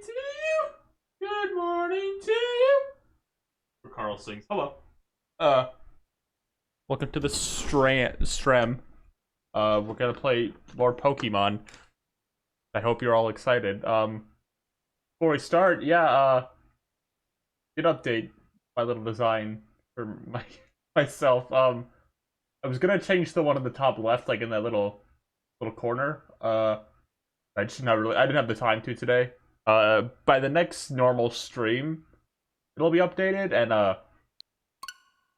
to you. Good morning to you. Where Carl sings. Hello. Uh, welcome to the Strem. We're gonna play more Pokemon. I hope you're all excited. Before we start, did update my little design for myself. I was gonna change the one in the top left, like in that little corner. I just not really. I didn't have the time to today. By the next normal stream, it'll be updated, and I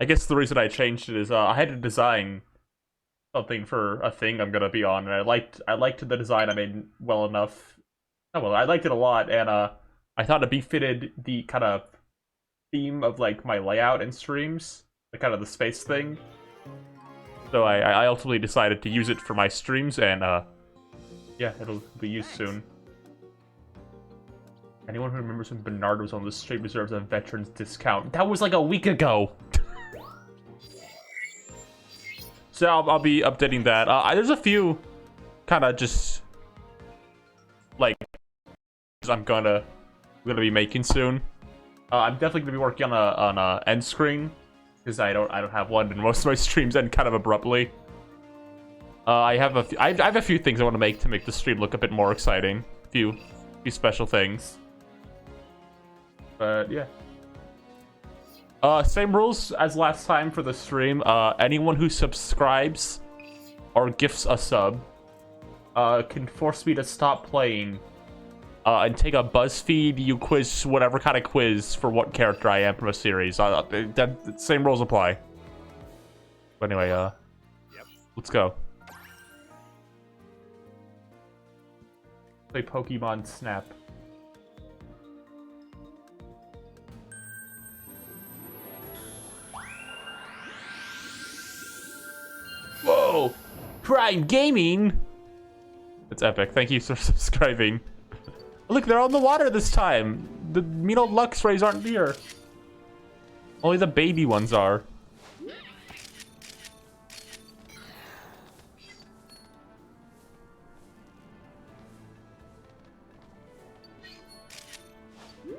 guess the reason I changed it is I had to design something for a thing I'm gonna be on, and I liked the design I made well enough. Oh well, I liked it a lot, and I thought it befitted the kind of theme of like my layout and streams, the kind of the space thing. So I ultimately decided to use it for my streams, and yeah, it'll be used soon. Anyone who remembers when Bernard was on the stream deserves a veteran's discount. That was like a week ago! So I'll be updating that. There's a few kind of just like I'm gonna be making soon. I'm definitely gonna be working on a end screen because I don't have one, and most of my streams end kind of abruptly. I have a few things I want to make the stream look a bit more exciting. Few special things. But yeah. Same rules as last time for the stream. Anyone who subscribes or gifts a sub can force me to stop playing and take a BuzzFeed you quiz, whatever kind of quiz for what character I am from a series. Same rules apply. But anyway, let's go. Play Pokemon Snap. Whoa! Prime Gaming! That's epic. Thank you for subscribing. Look, they're on the water this time. The mean old Luxrays aren't here. Only the baby ones are.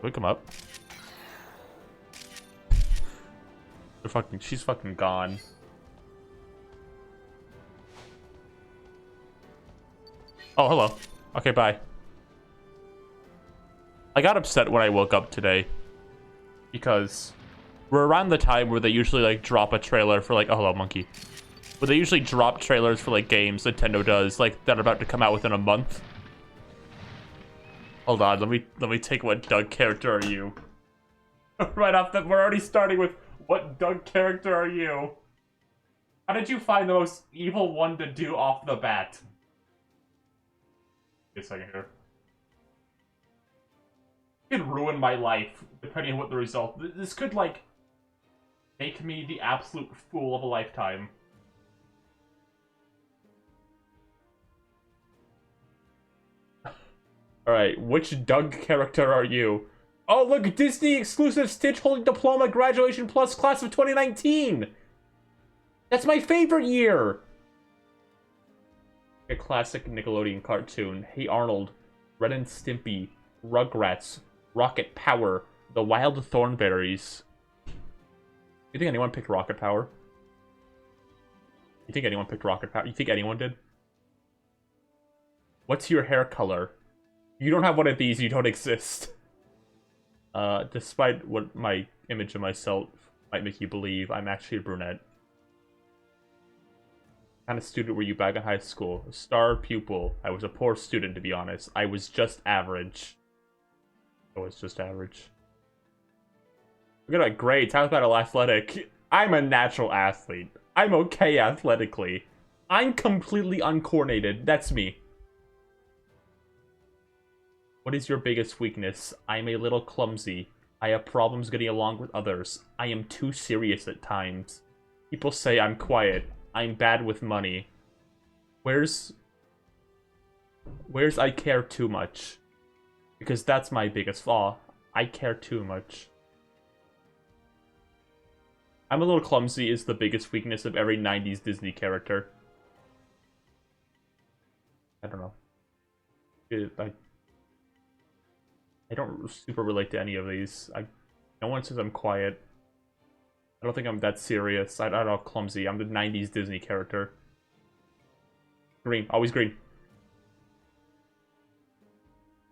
Wake him up. She's fucking gone. Oh, hello. Okay, bye. I got upset when I woke up today because we're around the time where they usually like drop a trailer for like, oh, hello, monkey. Where they usually drop trailers for like games Nintendo does, like that are about to come out within a month. Hold on, let me take what Doug character are you? Right off the, we're already starting with what Doug character are you? How did you find the most evil one to do off the bat? Wait a second here. It could ruin my life, depending on what the result. This could, like, make me the absolute fool of a lifetime. Alright, which Doug character are you? Oh, look, Disney exclusive Stitch holding diploma graduation plus class of 2019! That's my favorite year! A classic Nickelodeon cartoon. Hey Arnold, Ren and Stimpy, Rugrats, Rocket Power, The Wild Thornberrys. You think anyone picked Rocket Power? You think anyone picked Rocket Power? You think anyone did? What's your hair color? You don't have one of these, you don't exist. Despite what my image of myself might make you believe, I'm actually a brunette. What kind of student were you back in high school? A star pupil. I was a poor student, to be honest. I was just average. I was just average. Look at my grades. How about athletic? I'm a natural athlete. I'm okay athletically. I'm completely uncoordinated. That's me. What is your biggest weakness? I'm a little clumsy. I have problems getting along with others. I am too serious at times. People say I'm quiet. I'm bad with money. Where's I care too much? Because that's my biggest flaw. I care too much. I'm a little clumsy is the biggest weakness of every 90s Disney character. I don't know. I don't super relate to any of these. No one says I'm quiet. I don't think I'm that serious. I don't know, clumsy. I'm the 90s Disney character. Green. Always green.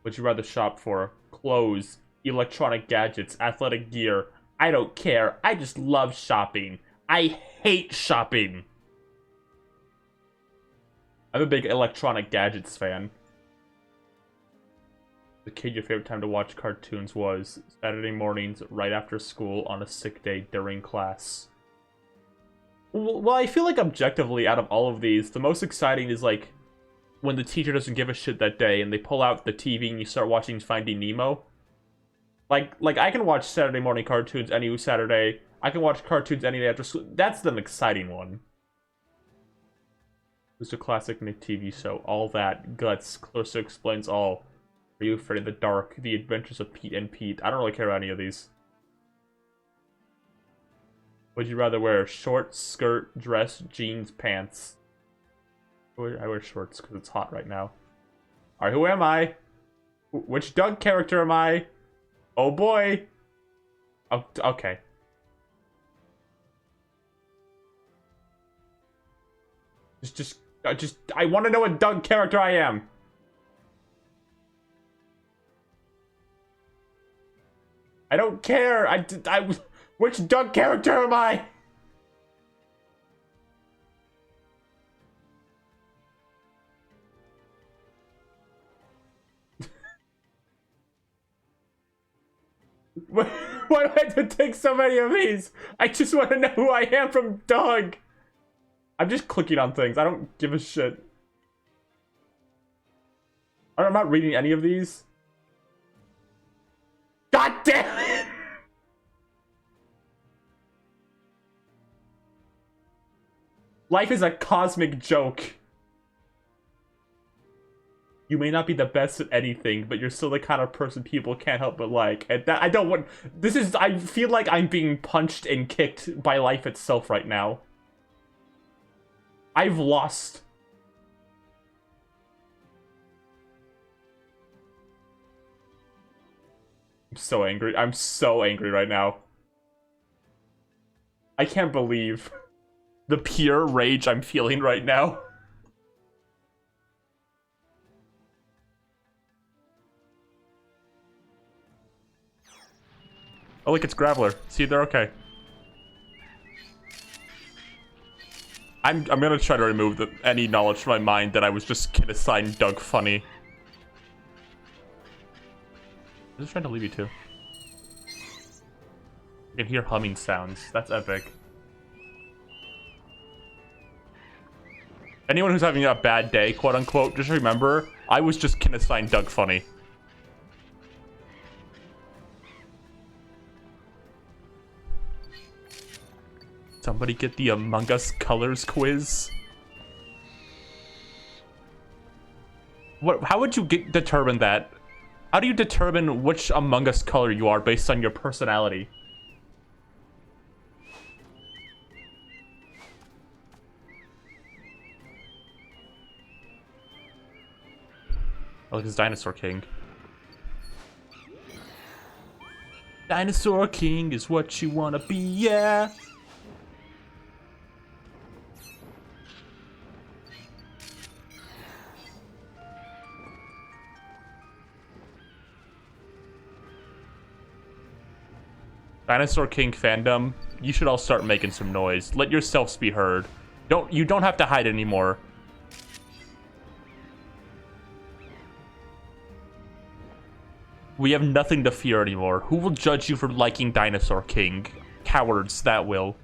Would you rather shop for? Clothes, electronic gadgets, athletic gear. I don't care. I just love shopping. I hate shopping. I'm a big electronic gadgets fan. The kid, your favorite time to watch cartoons was Saturday mornings right after school on a sick day during class. Well, I feel like objectively, out of all of these, the most exciting is like when the teacher doesn't give a shit that day and they pull out the TV and you start watching Finding Nemo. Like I can watch Saturday morning cartoons any Saturday. I can watch cartoons any day after school. That's the exciting one. It's a classic Nick TV show. All that. Guts. Clarissa Explains All. Are You Afraid of the Dark? The Adventures of Pete and Pete. I don't really care about any of these. Would you rather wear shorts, skirt, dress, jeans, pants? I wear shorts because it's hot right now. Alright, who am I? Which Doug character am I? Oh boy! Oh, okay. I want to know what Doug character I am. I don't care. Which Doug character am I? Why do I have to take so many of these? I just want to know who I am from Doug. I'm just clicking on things. I don't give a shit. I'm not reading any of these. God damn it! Life is a cosmic joke. You may not be the best at anything, but you're still the kind of person people can't help but like. And that I don't want. I feel like I'm being punched and kicked by life itself right now. I've lost. I'm so angry. I'm so angry right now. I can't believe the pure rage I'm feeling right now. Oh, look, it's Graveler. See, they're okay. I'm gonna try to remove any knowledge from my mind that I was just kid assigned Doug funny. I'm just trying to leave you to. I can hear humming sounds. That's epic. Anyone who's having a bad day, quote unquote, just remember, I was just kid assigned Doug funny. Somebody get the Among Us colors quiz. How would you determine that? How do you determine which Among Us color you are based on your personality? Oh, look, it's Dinosaur King. Dinosaur King is what you wanna be, yeah. Dinosaur King fandom, you should all start making some noise. Let yourselves be heard. You don't have to hide anymore. We have nothing to fear anymore. Who will judge you for liking Dinosaur King? Cowards, that will.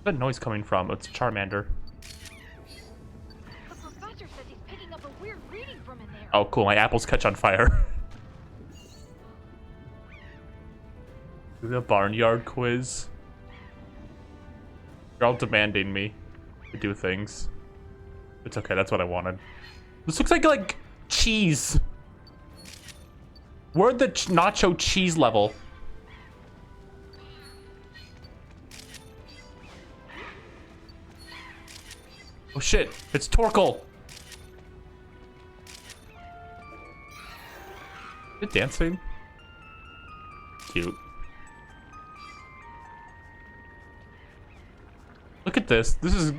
Where's that noise coming from? It's Charmander. The professor says he's picking up a weird reading from in there. Oh, cool. My apples catch on fire. The barnyard quiz. You're all demanding me to do things. It's okay, that's what I wanted. This looks like cheese. We're at the nacho cheese level. Oh shit, it's Torkel. Is it dancing? Cute. Look at this. This is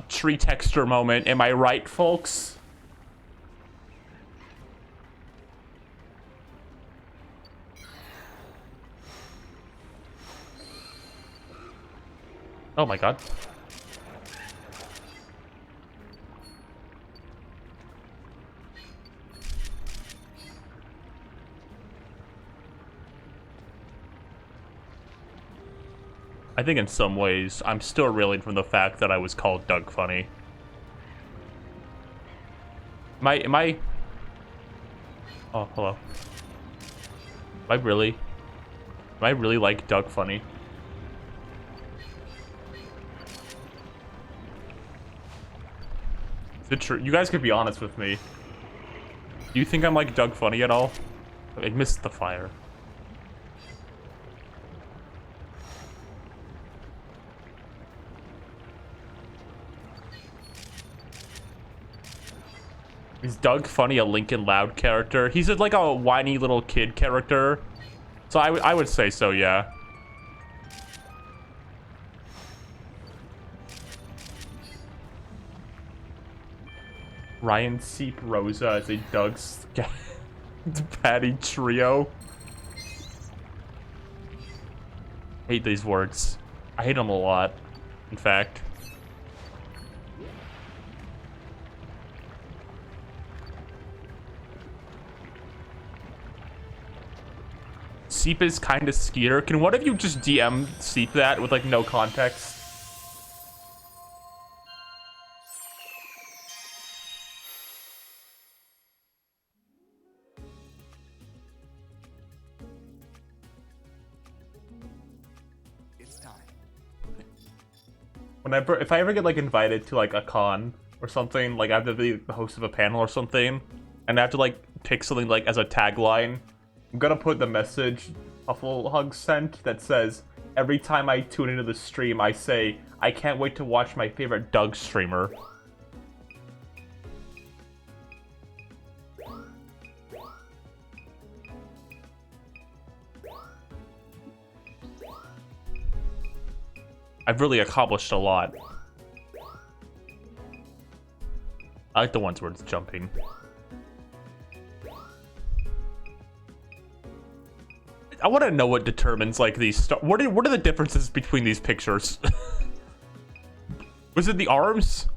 tree texture moment. Am I right, folks? Oh my god. I think in some ways, I'm still reeling from the fact that I was called Doug Funny. Am I... Oh, hello. Am I really like Doug Funny? Is it true? You guys could be honest with me. Do you think I'm like Doug Funny at all? I missed the fire. Is Doug Funny a Lincoln Loud character? He's like a whiny little kid character. So I would say so, yeah. Ryan Seep Rosa as a Doug Patty trio. Hate these words. I hate them a lot, in fact. Seep is kind of Skeeter. Can one of you just DM Seep that with like no context? It's time. If I ever get like invited to like a con or something, like I have to be the host of a panel or something, and I have to like pick something like as a tagline, I'm gonna put the message Puffle Hug sent that says, every time I tune into the stream, I say, I can't wait to watch my favorite Doug streamer. I've really accomplished a lot. I like the ones where it's jumping. I want to know what determines like these. What are the differences between these pictures? Was it the arms?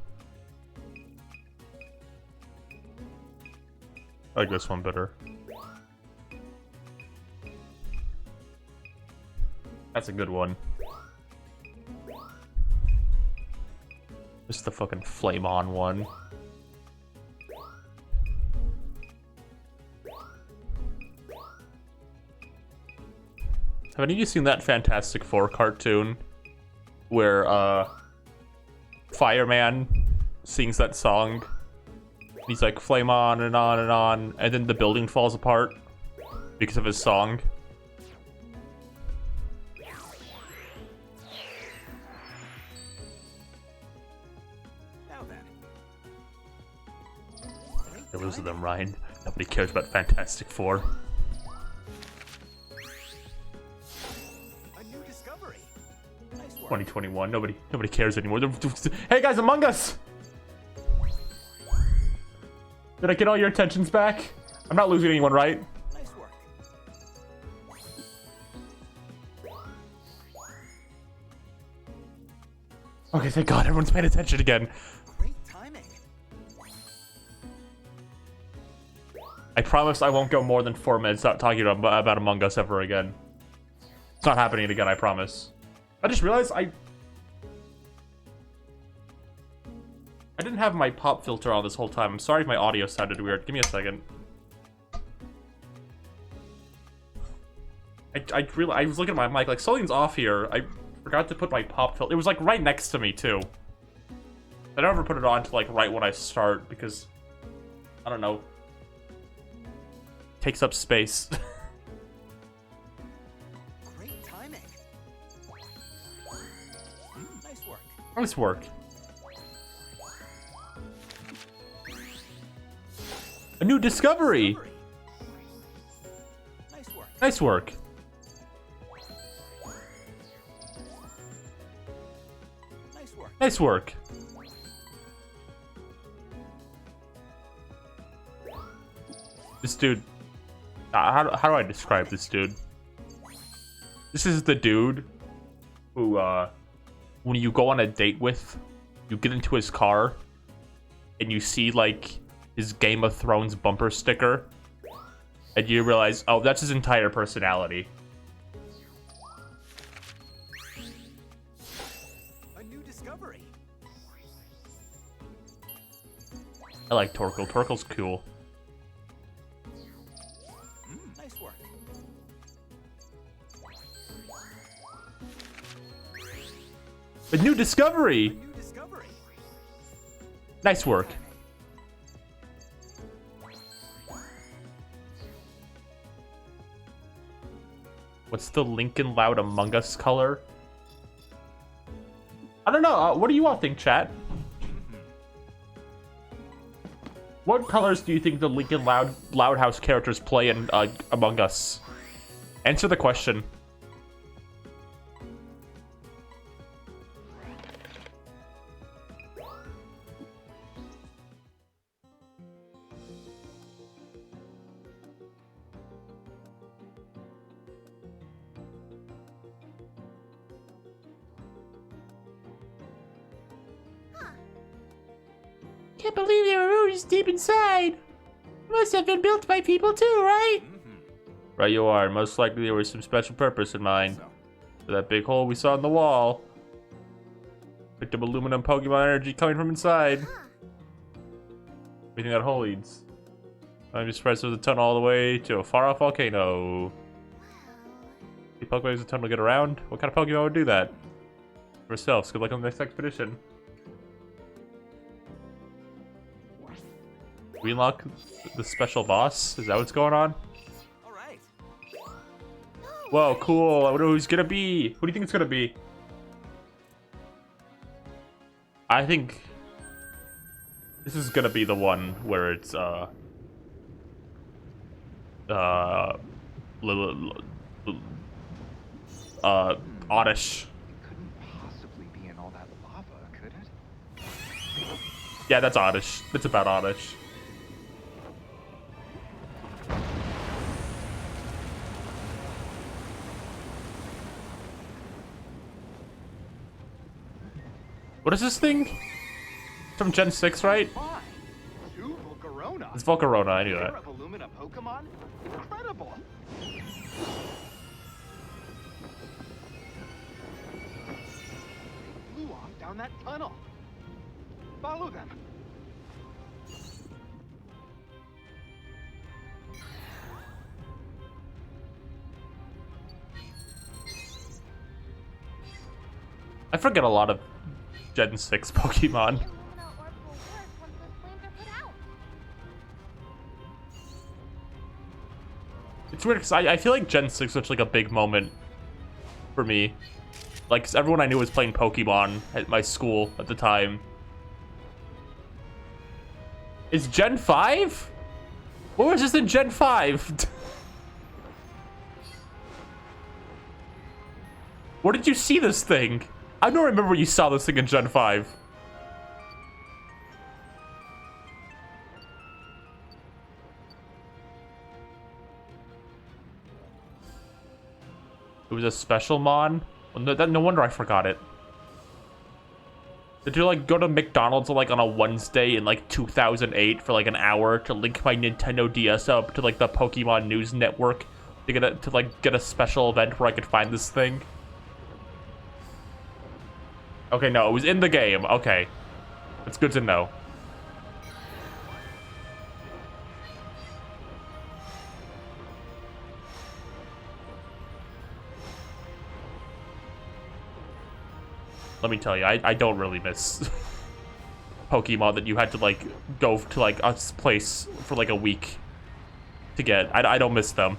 I like this one better. That's a good one. This is the fucking flame on one. Have any of you seen that Fantastic Four cartoon where Fireman sings that song? He's like flame on and on and on, and then the building falls apart because of his song. Now then. There was them, Ryan. Nobody cares about Fantastic Four. A new discovery. Nice work. 2021. Nobody cares anymore. Hey guys, Among Us! Did I get all your attentions back? I'm not losing anyone, right? Nice work. Okay, thank God, everyone's paying attention again. Great timing. I promise I won't go more than 4 minutes without talking about Among Us ever again. It's not happening again, I promise. I just realized I didn't have my pop filter on this whole time. I'm sorry if my audio sounded weird. Give me a second. I was looking at my mic, like, something's off here. I forgot to put my pop filter. It was, like, right next to me, too. I don't ever put it on to, like, right when I start, because, I don't know. Takes up space. Great timing. Nice work. Nice work. A new discovery. Nice work. Nice work. Nice work. Nice work. This dude. How do I describe this dude? This is the dude who, when you go on a date with, you get into his car and you see, like, his Game of Thrones bumper sticker, and you realize, oh, that's his entire personality. A new discovery. I like Torkoal. Torkoal's cool. Nice work. A new discovery! A new discovery. Nice work. What's the Lincoln Loud Among Us color? I don't know. What do you all think, chat? What colors do you think the Lincoln Loud House characters play in Among Us? Answer the question. Can't believe there were rooms deep inside. Must have been built by people too, right? Right you are. Most likely there was some special purpose in mind. For that big hole we saw in the wall. Picked up aluminum Pokemon energy coming from inside. What do you think that hole leads? I'm just surprised there's a tunnel all the way to a far-off volcano. The Pokemon use a tunnel to get around? What kind of Pokemon would do that? For ourselves, good luck on the next expedition. We unlock the special boss? Is that what's going on? All right. Whoa, cool. I wonder who he's gonna be. Who do you think it's gonna be? I think this is gonna be the one where it's Oddish. Couldn't possibly be in all that lava, could it? Yeah, that's Oddish. It's about Oddish. What is this thing? It's from Gen 6, right? Fine. Two Volcarona. It's Volcarona, I knew Pair that. of Illumina Pokemon? Incredible. They flew off down that tunnel. Follow them. I forget a lot of Gen 6 Pokemon. The Illumina orb will work once those flames are put out. It's weird because I feel like Gen 6 was such like a big moment for me. Like, 'cause everyone I knew was playing Pokemon at my school at the time. Is Gen 5? What was this in Gen 5? Where did you see this thing? I don't remember you saw this thing in Gen 5. It was a special mon? Well, no wonder I forgot it. Did you like go to McDonald's like on a Wednesday in like 2008 for like an hour to link my Nintendo DS up to like the Pokemon News Network to get a special event where I could find this thing? Okay, no, it was in the game. Okay. It's good to know. Let me tell you, I don't really miss Pokemon that you had to, like, go to, like, a place for, like, a week to get. I don't miss them.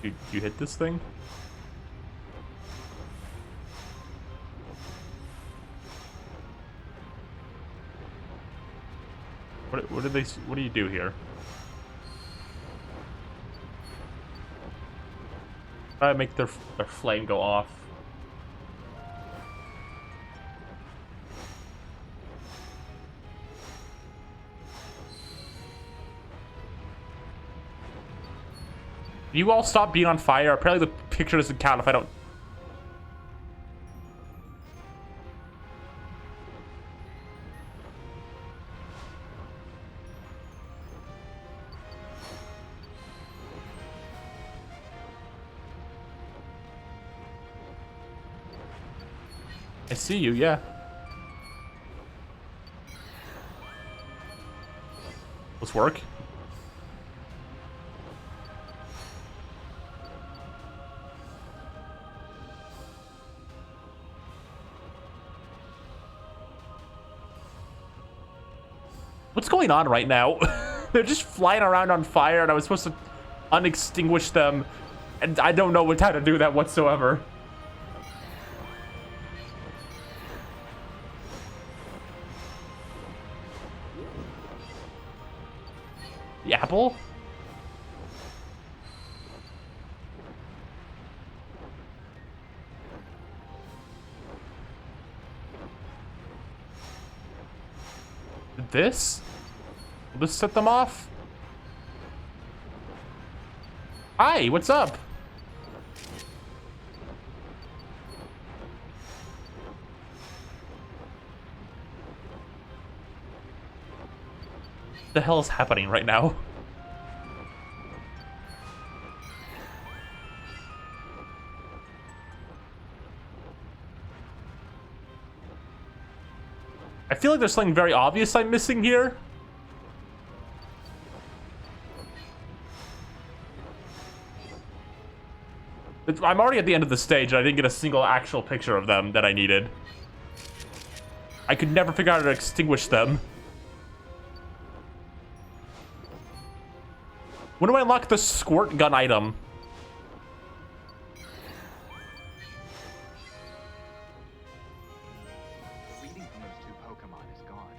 You hit this thing? What do you do here? Try to make their flame go off. You all stop being on fire. Apparently the picture doesn't count if I don't... I see you, yeah. Let's work. What's going on right now? They're just flying around on fire, and I was supposed to unextinguish them, and I don't know how to do that whatsoever. The apple? This? Will this set them off? Hi, what's up? What the hell is happening right now? I feel like there's something very obvious I'm missing here. I'm already at the end of the stage, and I didn't get a single actual picture of them that I needed. I could never figure out how to extinguish them. When do I unlock the squirt gun item? The reading from those two Pokemon is gone.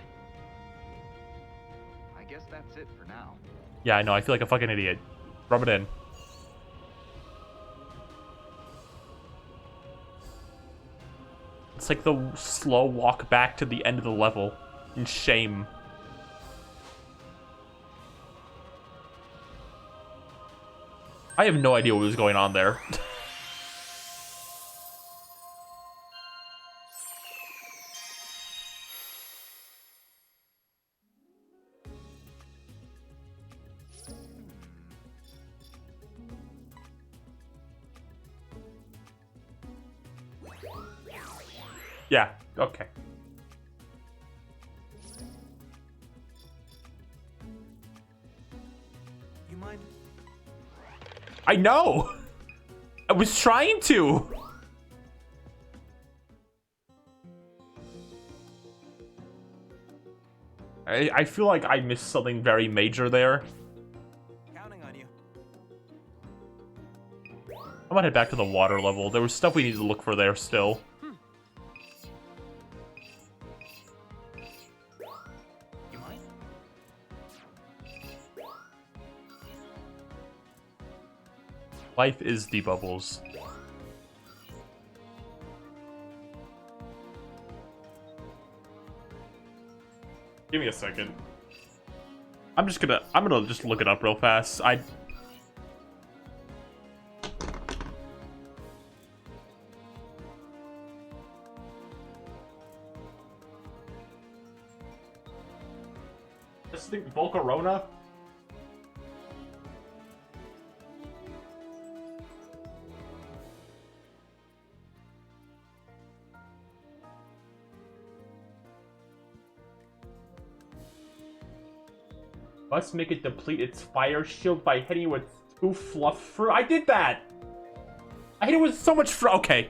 I guess that's it for now. Yeah, I know. I feel like a fucking idiot. Rub it in. It's like the slow walk back to the end of the level in shame. I have no idea what was going on there. Yeah, okay. You mind? I know! I was trying to! I feel like I missed something very major there. Counting on you. I'm gonna head back to the water level. There was stuff we needed to look for there still. You mind? Life is the bubbles. Give me a second. I'm gonna just look it up real fast. This thing, Volcarona? Must make it deplete its fire shield by hitting it with 2 fluff fruit. I did that! I hit it with so much fruit. Okay.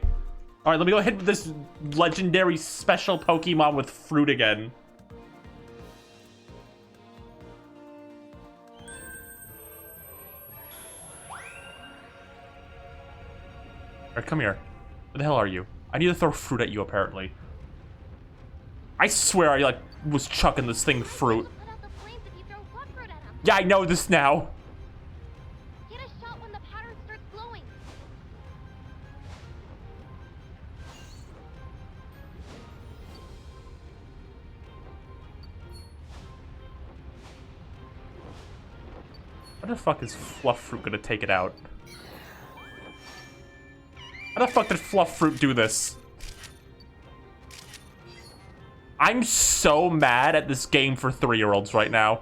Alright, let me go hit this legendary special Pokemon with fruit again. come here. Where the hell are you? I need to throw fruit at you, apparently. I swear I, like, was chucking this thing fruit. Put out the flames if you throw blood fruit at him. Yeah, I know this now. Get a shot when the pattern starts glowing. How the fuck is Fluff Fruit gonna take it out? How the fuck did Fluff Fruit do this? I'm so mad at this game for 3-year-olds right now.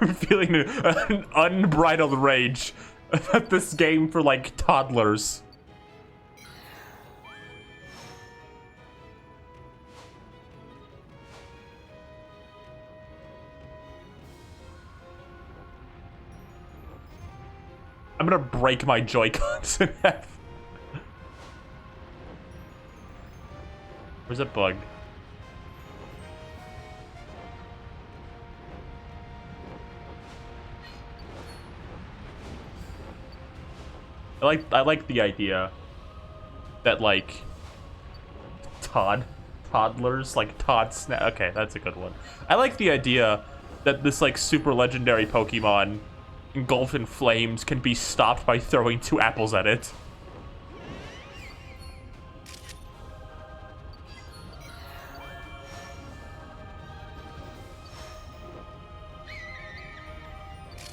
I'm feeling an unbridled rage at this game for, like, toddlers. I'm gonna break my Joy-Cons in half. Where's that bug? I like the idea that, like, toddlers, like okay, that's a good one. I like the idea that this, like, super legendary Pokemon engulfed in flames can be stopped by throwing 2 apples at it.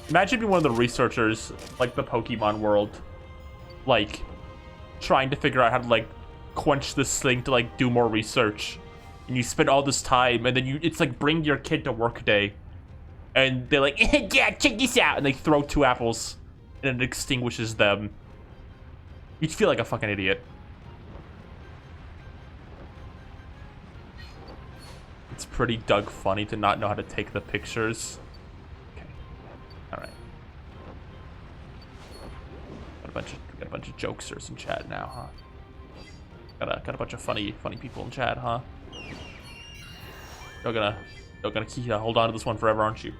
Imagine being one of the researchers, like the Pokemon world, like, trying to figure out how to, like, quench this thing to, like, do more research. And you spend all this time, and then it's like, bring your kid to work day. And they're like, yeah, check this out! And they throw 2 apples, and it extinguishes them. You'd feel like a fucking idiot. It's pretty Doug funny to not know how to take the pictures. Alright. Got a bunch of jokesters in chat now, huh? Got a bunch of funny people in chat, huh? You're gonna hold on to this one forever, aren't you?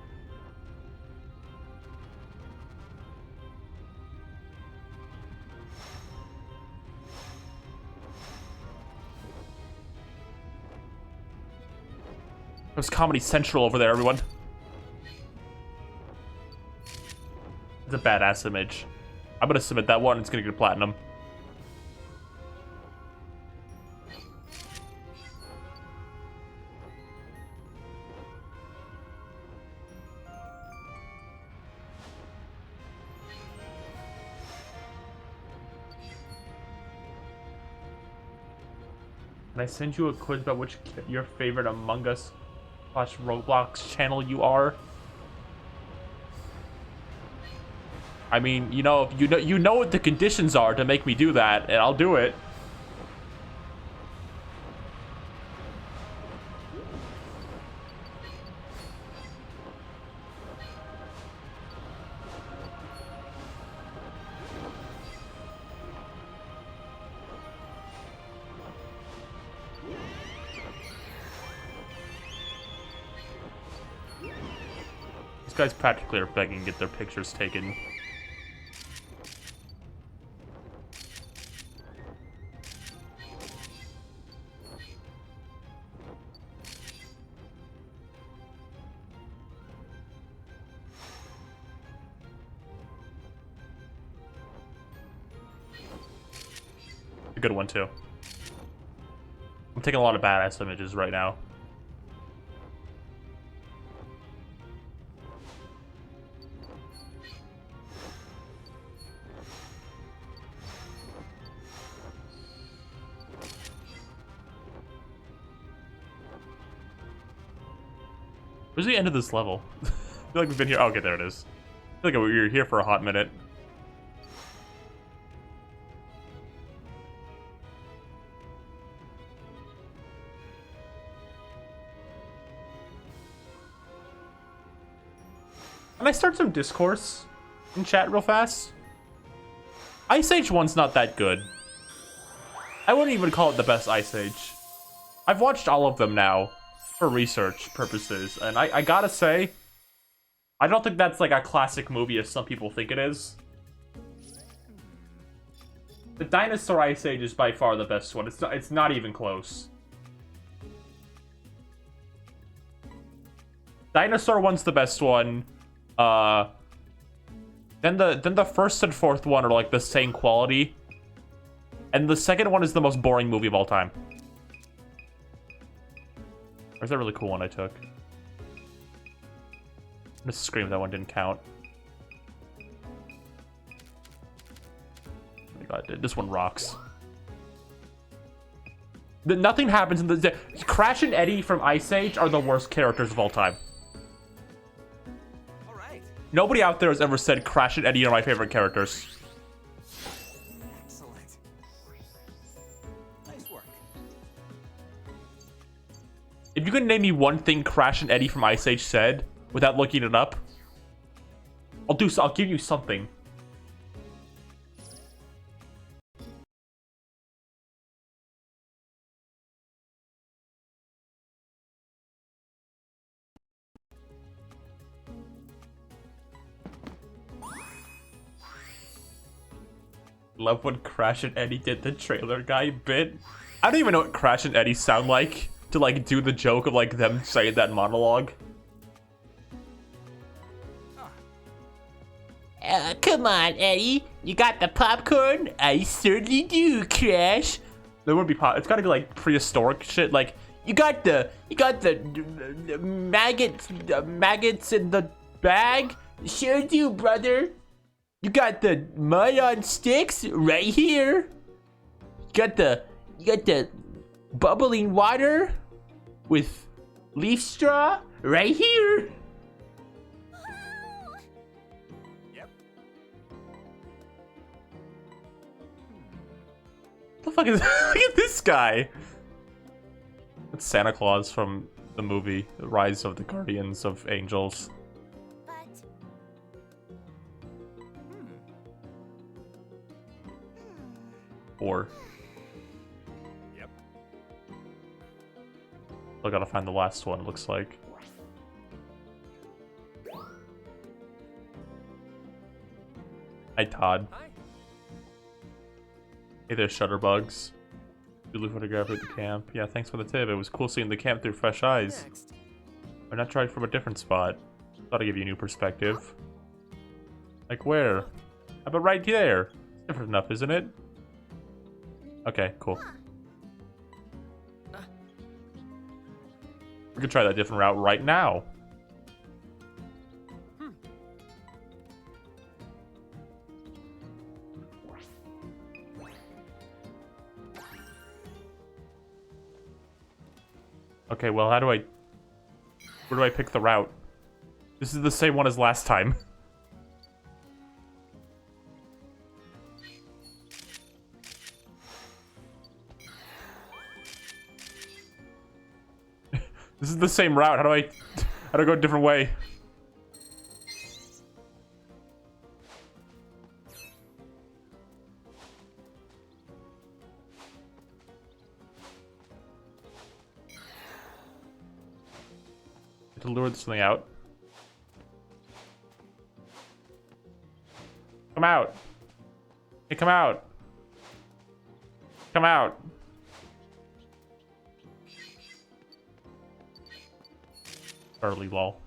There's Comedy Central over there, everyone. It's a badass image. I'm gonna submit that one. It's gonna get a platinum. Can I send you a quiz about which your favorite Among Us / Roblox channel you are? I mean, you know what the conditions are to make me do that, and I'll do it. These guys practically are begging to get their pictures taken. A good one too. I'm taking a lot of badass images right now. Where's the end of this level? I feel like we've been here. Oh, okay, there it is. I feel like we were here for a hot minute. Can I start some discourse in chat real fast? Ice Age 1's not that good. I wouldn't even call it the best Ice Age. I've watched all of them now for research purposes, and I gotta say, I don't think that's like a classic movie as some people think it is. The Dinosaur Ice Age is by far the best one. It's not even close. Dinosaur one's the best one. Then the first and fourth one are like the same quality. And the second one is the most boring movie of all time. Where's that really cool one I took? I'm gonna scream that one didn't count. Oh my god, this one rocks. Nothing happens in the... Crash and Eddie from Ice Age are the worst characters of all time. All right. Nobody out there has ever said Crash and Eddie are my favorite characters. Excellent. Nice work. If you could name me one thing Crash and Eddie from Ice Age said without looking it up, I'll give you something. Love when Crash and Eddie did the trailer guy bit. I don't even know what Crash and Eddie sound like to like do the joke of like them saying that monologue. Come on, Eddie. You got the popcorn? I certainly do, Crash. There wouldn't be pop. It's got to be like prehistoric shit. Like you got the maggots in the bag. Sure do, brother. You got the mud on sticks right here. You got the bubbling water with leaf straw right here. Yep. What the fuck is look at this guy? That's Santa Claus from the movie The Rise of the Guardians of Angels. Or Yep. I gotta find the last one, it looks like. Hi, Todd. Hi. Hey there, Shutterbugs. Blue photographer at the camp. Yeah, thanks for the tip. It was cool seeing the camp through fresh eyes. Next. Why not try it from a different spot? Thought I'd give you a new perspective. Like where? How about right there? It's different enough, isn't it? Okay, cool. We could try that different route right now. Okay, well, where do I pick the route? This is the same one as last time. This is the same route. How do I go a different way? To lure this thing out. Come out. Hey, come out. Come out. Early lol.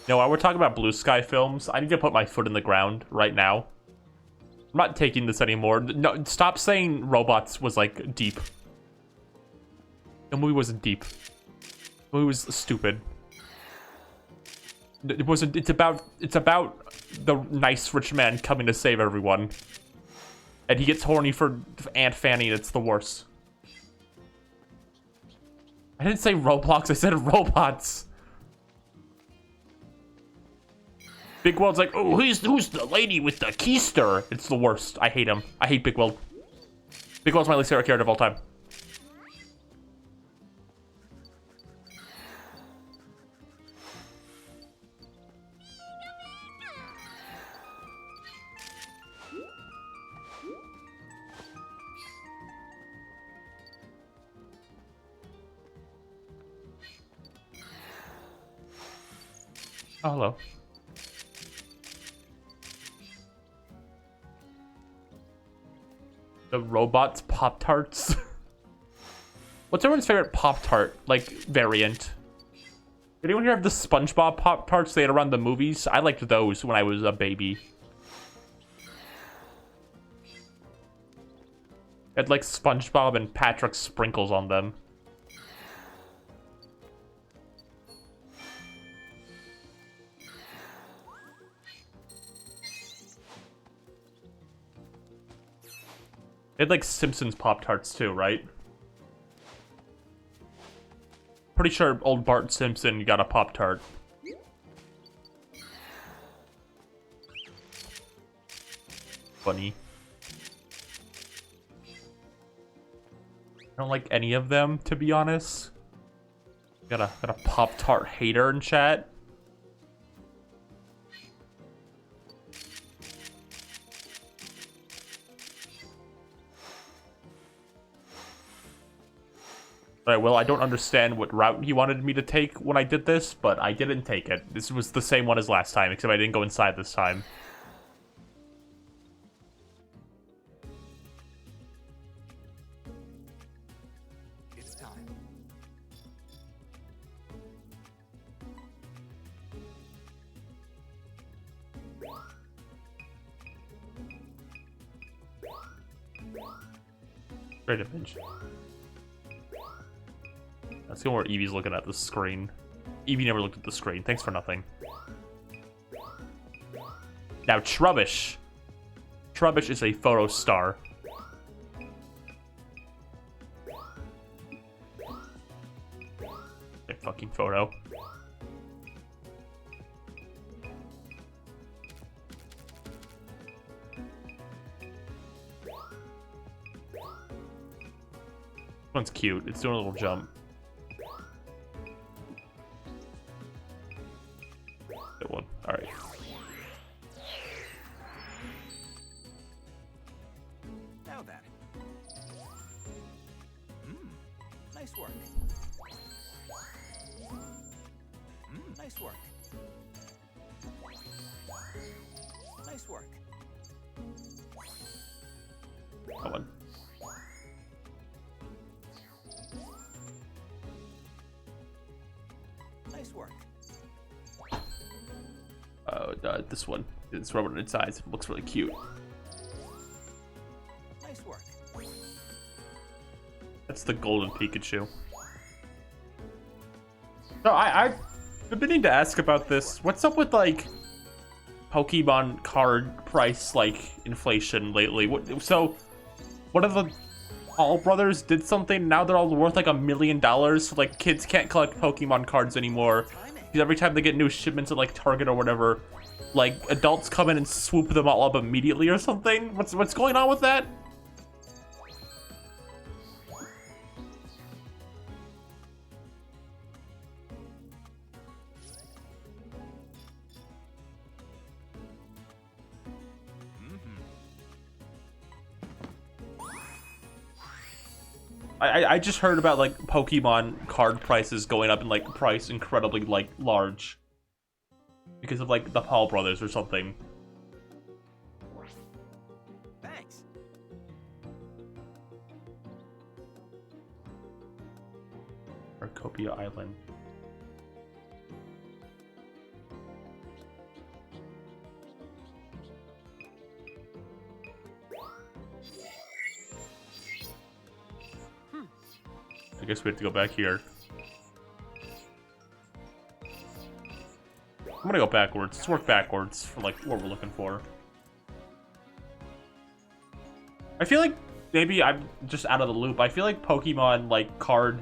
No, while we're talking about blue sky films, I need to put my foot in the ground right now. I'm not taking this anymore. No, stop saying robots was like deep. The movie wasn't deep. The movie was stupid. It wasn't. It's about the nice rich man coming to save everyone. And he gets horny for Aunt Fanny, and it's the worst. I didn't say Roblox, I said robots. Big World's like, oh, who's the lady with the keister? It's the worst. I hate him. I hate Big World. Big World's my least favorite character of all time. Oh, hello. The robots Pop-Tarts. What's everyone's favorite Pop-Tart, like, variant? Did anyone here have the SpongeBob Pop-Tarts they had around the movies? I liked those when I was a baby. It had, like, SpongeBob and Patrick sprinkles on them. They had, like, Simpsons Pop-Tarts, too, right? Pretty sure old Bart Simpson got a Pop-Tart. Funny. I don't like any of them, to be honest. Got a Pop-Tart hater in chat. Alright, well, I don't understand what route he wanted me to take when I did this, but I didn't take it. This was the same one as last time, except I didn't go inside this time. It's time. Great image. Let's go where Evie's looking at the screen. Evie never looked at the screen. Thanks for nothing. Now, Trubbish. Trubbish is a photo star. A fucking photo. This one's cute. It's doing a little jump. Good one. Alright. Now then. Nice work. Nice work. Nice work. That one. Nice work. This one. It's rubber inside. It looks really cute. Nice work. That's the golden Pikachu. So I've been meaning to ask about this. What's up with like Pokemon card price like inflation lately? What if the All Brothers did something? Now they're all worth like $1 million. So like kids can't collect Pokemon cards anymore. Because every time they get new shipments at like Target or whatever, like adults come in and swoop them all up immediately or something. What's going on with that? I just heard about like Pokemon card prices going up in like price incredibly like large because of like the Paul brothers or something. Thanks. Arcopia Island. I guess we have to go back here. I'm gonna go backwards. Let's work backwards for like what we're looking for. I feel like maybe I'm just out of the loop. I feel like Pokemon like card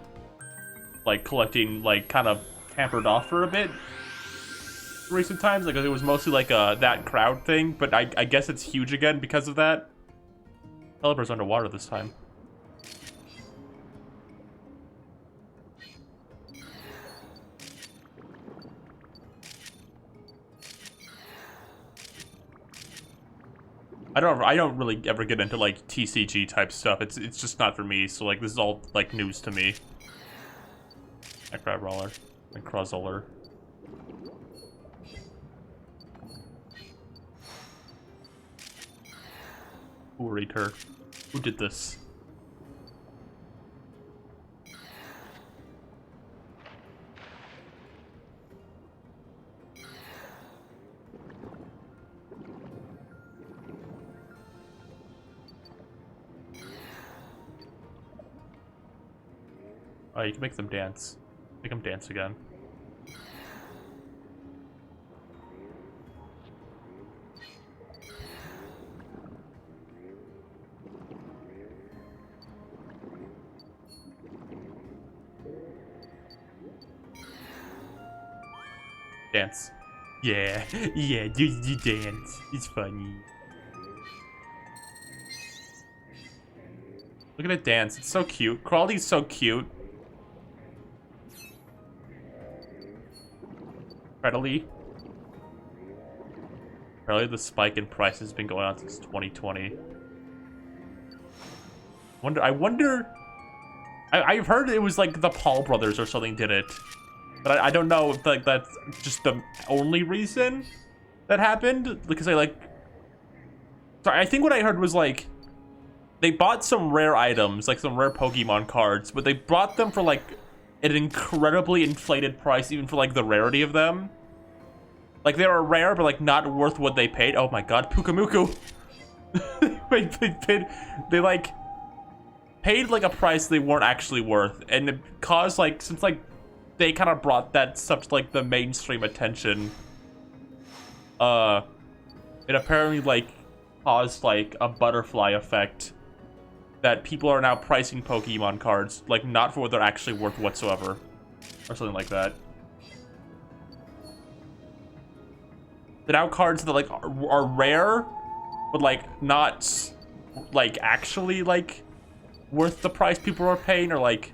like collecting like kind of tampered off for a bit recent times. Like it was mostly like a that crowd thing, but I guess it's huge again because of that. Developer's underwater this time. I don't really ever get into like TCG type stuff. It's just not for me. So like this is all like news to me. A crab roller and Crozzoler. worried her? Who did this? Oh, you can make them dance. Make them dance again. Dance. Yeah, yeah, you dance. It's funny. Look at it dance. It's so cute. Crawley's so cute. Apparently the spike in price has been going on since 2020. I've heard it was like the Paul brothers or something did it. But I don't know if like that's just the only reason that happened. Because I think what I heard was like they bought some rare items, like some rare Pokemon cards, but they bought them for like an incredibly inflated price, even for like the rarity of them. Like they were rare, but like not worth what they paid. Oh my god, Pukamuku! they like paid like a price they weren't actually worth, and it caused like since like they kind of brought that stuff to like the mainstream attention. It apparently like caused like a butterfly effect that people are now pricing Pokemon cards like not for what they're actually worth whatsoever, or something like that. They're now cards that like are rare, but like not like actually like worth the price people are paying, or like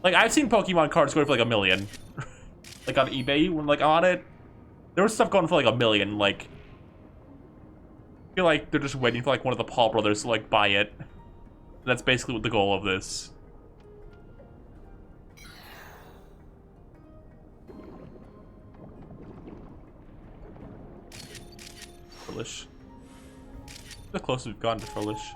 I've seen Pokemon cards going for like $1 million, like on eBay when like on it, there was stuff going for like $1 million. Like I feel like they're just waiting for like one of the Paul brothers to like buy it. That's basically what the goal of this. Frillish. The closest we've gone to Frillish.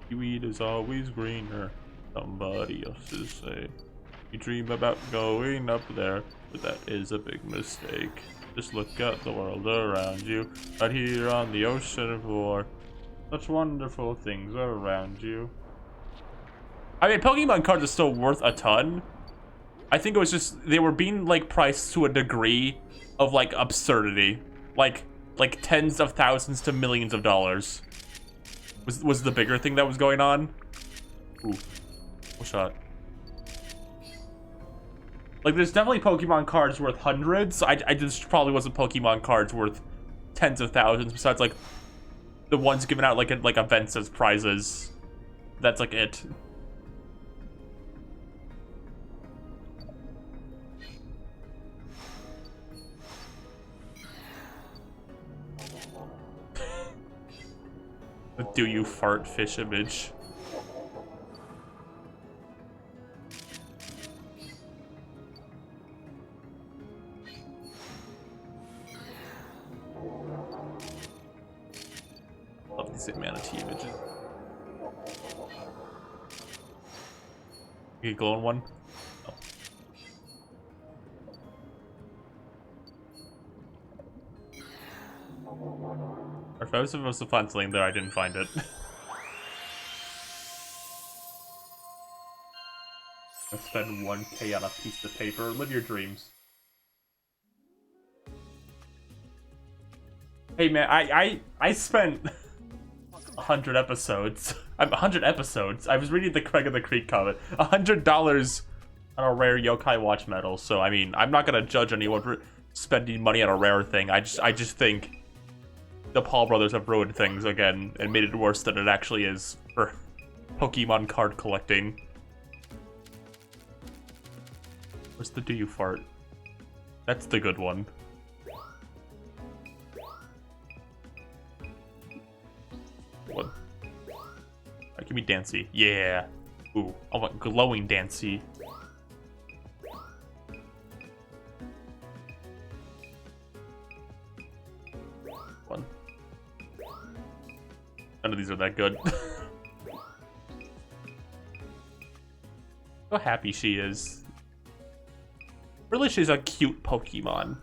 Seaweed is always greener. Somebody else's say. You dream about going up there, but that is a big mistake. Just look at the world around you, right here on the ocean floor. Such wonderful things are around you. I mean, Pokemon cards are still worth a ton. I think it was just they were being like priced to a degree of like absurdity, like tens of thousands to millions of dollars. Was the bigger thing that was going on? Ooh, full shot. Like, there's definitely Pokemon cards worth hundreds. I just probably wasn't Pokemon cards worth tens of thousands. Besides, like, the ones given out like at like events as prizes. That's like it. The do you fart fish image. Love these manatee images. You glowing one? Oh. Or if I was supposed to find something there, I didn't find it. I spend 1K on a piece of paper. Live your dreams. Hey man, I spent 100 episodes. 100 episodes. I was reading the Craig of the Creek comment. $100 on a rare Yokai Watch medal. So I mean, I'm not gonna judge anyone for spending money on a rare thing. I just think the Paul brothers have ruined things again and made it worse than it actually is for Pokemon card collecting. Where's the do you fart? That's the good one. What? Alright, give me Dancy. Yeah. Ooh, I want glowing Dancy. that good. How happy she is. Really, she's a cute Pokemon.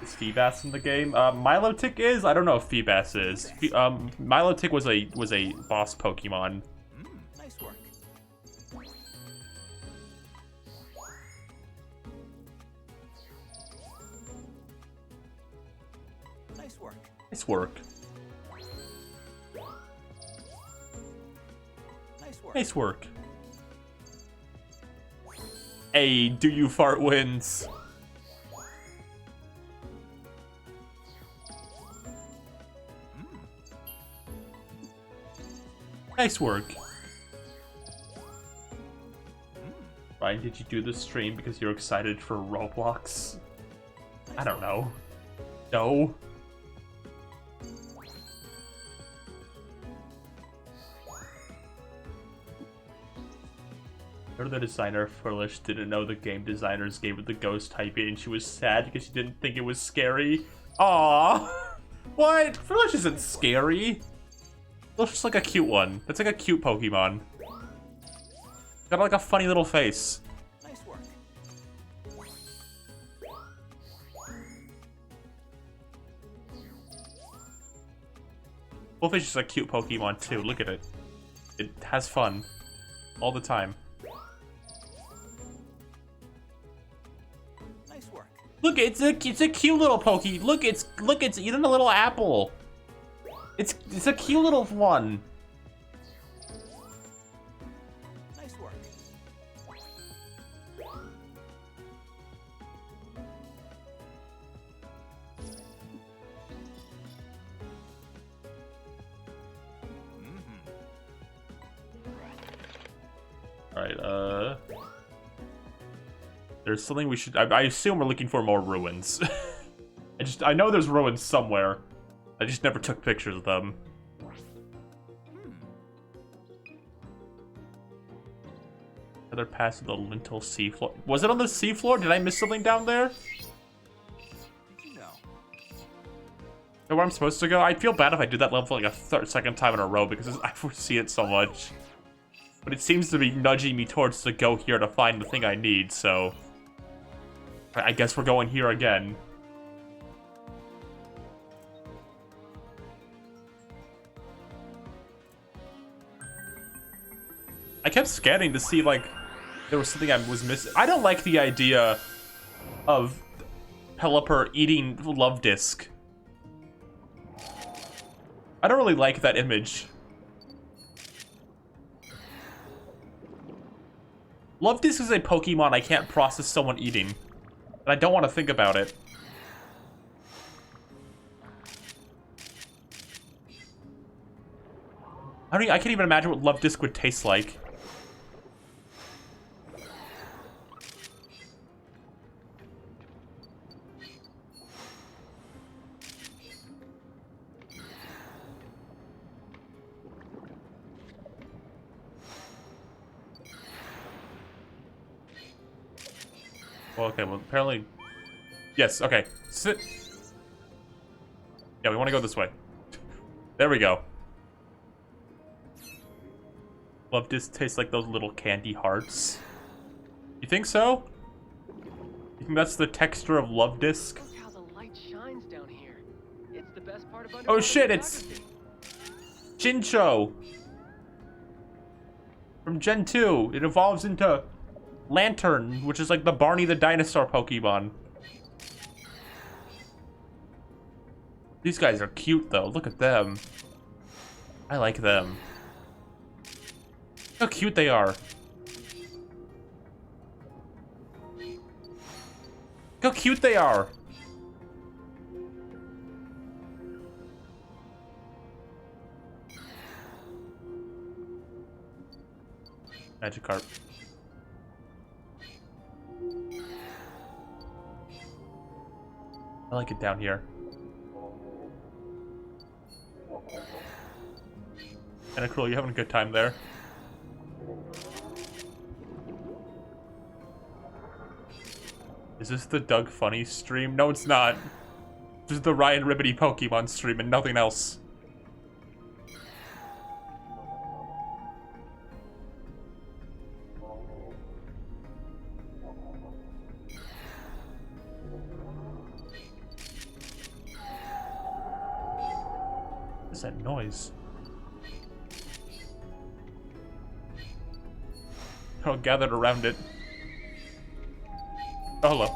Is Feebas in the game? Milotic is? I don't know if Feebas is. Milotic was a boss Pokemon. Nice work. Nice work. Nice work. Nice work. Nice work. Hey, do you fart wins? Nice work. Ryan, did you do the stream because you're excited for Roblox? I don't know. No. Or the designer Furlish didn't know the game designers gave it the ghost typing and she was sad because she didn't think it was scary. Aww. What? Furlish isn't scary. Looks just like a cute one. That's like a cute Pokemon. Got like a funny little face. Nice work. Wolfish is a cute Pokemon too. Look at it. It has fun all the time. Nice work. Look, it's a cute little Poke. Look, it's eating a little apple. It's a cute little one. Nice work. Alright, there's something we should... I assume we're looking for more ruins. I know there's ruins somewhere. I just never took pictures of them. Another pass to the lintel seafloor. Was it on the seafloor? Did I miss something down there? No. Know where I'm supposed to go? I feel bad if I do that level like a second time in a row because I foresee it so much. But it seems to be nudging me towards to go here to find the thing I need, so... I guess we're going here again. I kept scanning to see, like, there was something I was missing. I don't like the idea of Pelipper eating Love Disc. I don't really like that image. Love Disc is a Pokemon I can't process someone eating. And I don't want to think about it. I can't even imagine what Love Disc would taste like. Well, okay, well, apparently... Yes, okay. Sit. Yeah, we want to go this way. There we go. Love Disc tastes like those little candy hearts. You think so? You think that's the texture of Love Disc? Look how the light shines down here. It's the best part of Oh underwater shit, it's photography. Chincho! From Gen 2. It evolves into Lantern, which is like the Barney the Dinosaur Pokemon. These guys are cute though, look at them. I like them. Look how cute they are. Look how cute they are. Magikarp. I like it down here. Kinda cool, you having a good time there? Is this the Doug Funny stream? No, it's not. This is the RyanRibbity Pokemon stream and nothing else. What's that noise? They're all gathered around it. Oh, hello.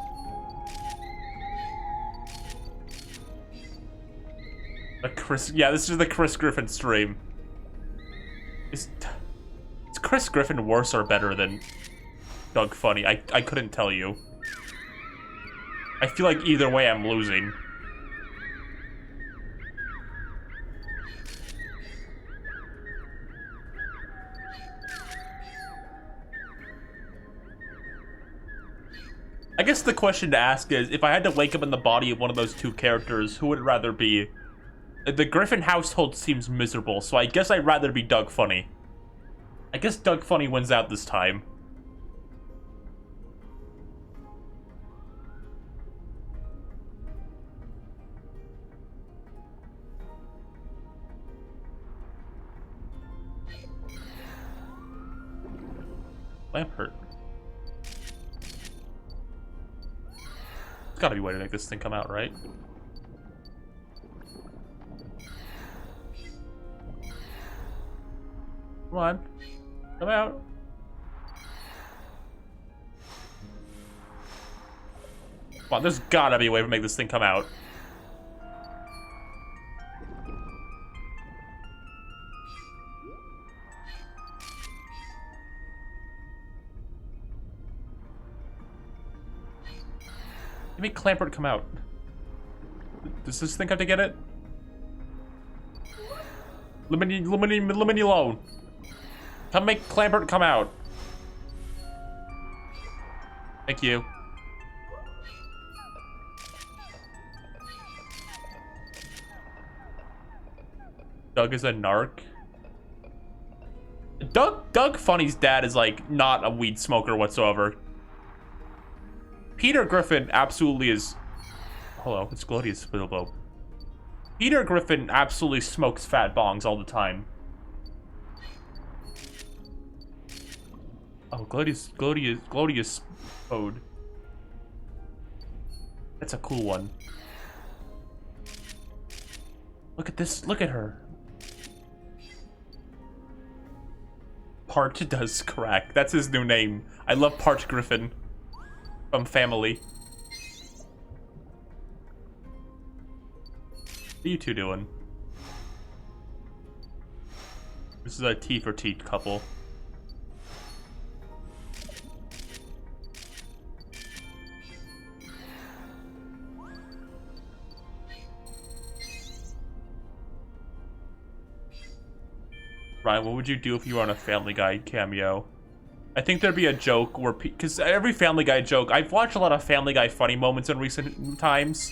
Yeah, this is the Chris Griffin stream. Is Chris Griffin worse or better than Doug Funny? I couldn't tell you. I feel like either way I'm losing. I guess the question to ask is, if I had to wake up in the body of one of those two characters, who would it rather be? The Griffin household seems miserable, so I guess I'd rather be Doug Funny. I guess Doug Funny wins out this time. Lamp hurt. There's gotta be a way to make this thing come out, right? Come on. Come out. Come on, there's gotta be a way to make this thing come out. Make Clampert come out. Does this thing have to get it? Leave me alone. Come make Clampert come out. Thank you. Doug is a narc. Doug Funny's dad is like not a weed smoker whatsoever. Peter Griffin absolutely is... Hello, it's Gladius Bilbo. Peter Griffin absolutely smokes fat bongs all the time. Oh, Gladius Ode. That's a cool one. Look at this, look at her. Part does crack. That's his new name. I love Part Griffin. From Family. What are you two doing? This is a T for T couple. Ryan, what would you do if you were on a Family Guy cameo? I think there'd be a joke where, because every Family Guy joke, I've watched a lot of Family Guy funny moments in recent times.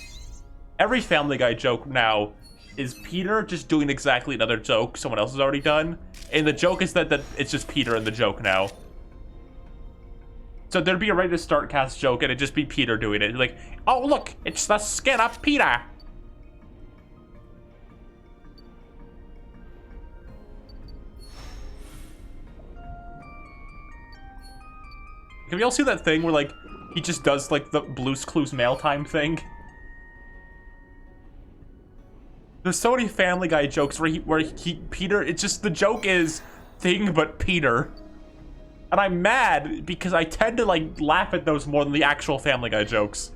Every Family Guy joke now is Peter just doing exactly another joke someone else has already done. And the joke is that it's just Peter in the joke now. So there'd be a ready to start cast joke and it'd just be Peter doing it. Like, oh look, it's the skin of Peter. Have y'all seen that thing where, like, he just does, like, the Blue's Clues mail time thing? There's so many Family Guy jokes where Peter, it's just, the joke is thing but Peter. And I'm mad because I tend to, like, laugh at those more than the actual Family Guy jokes.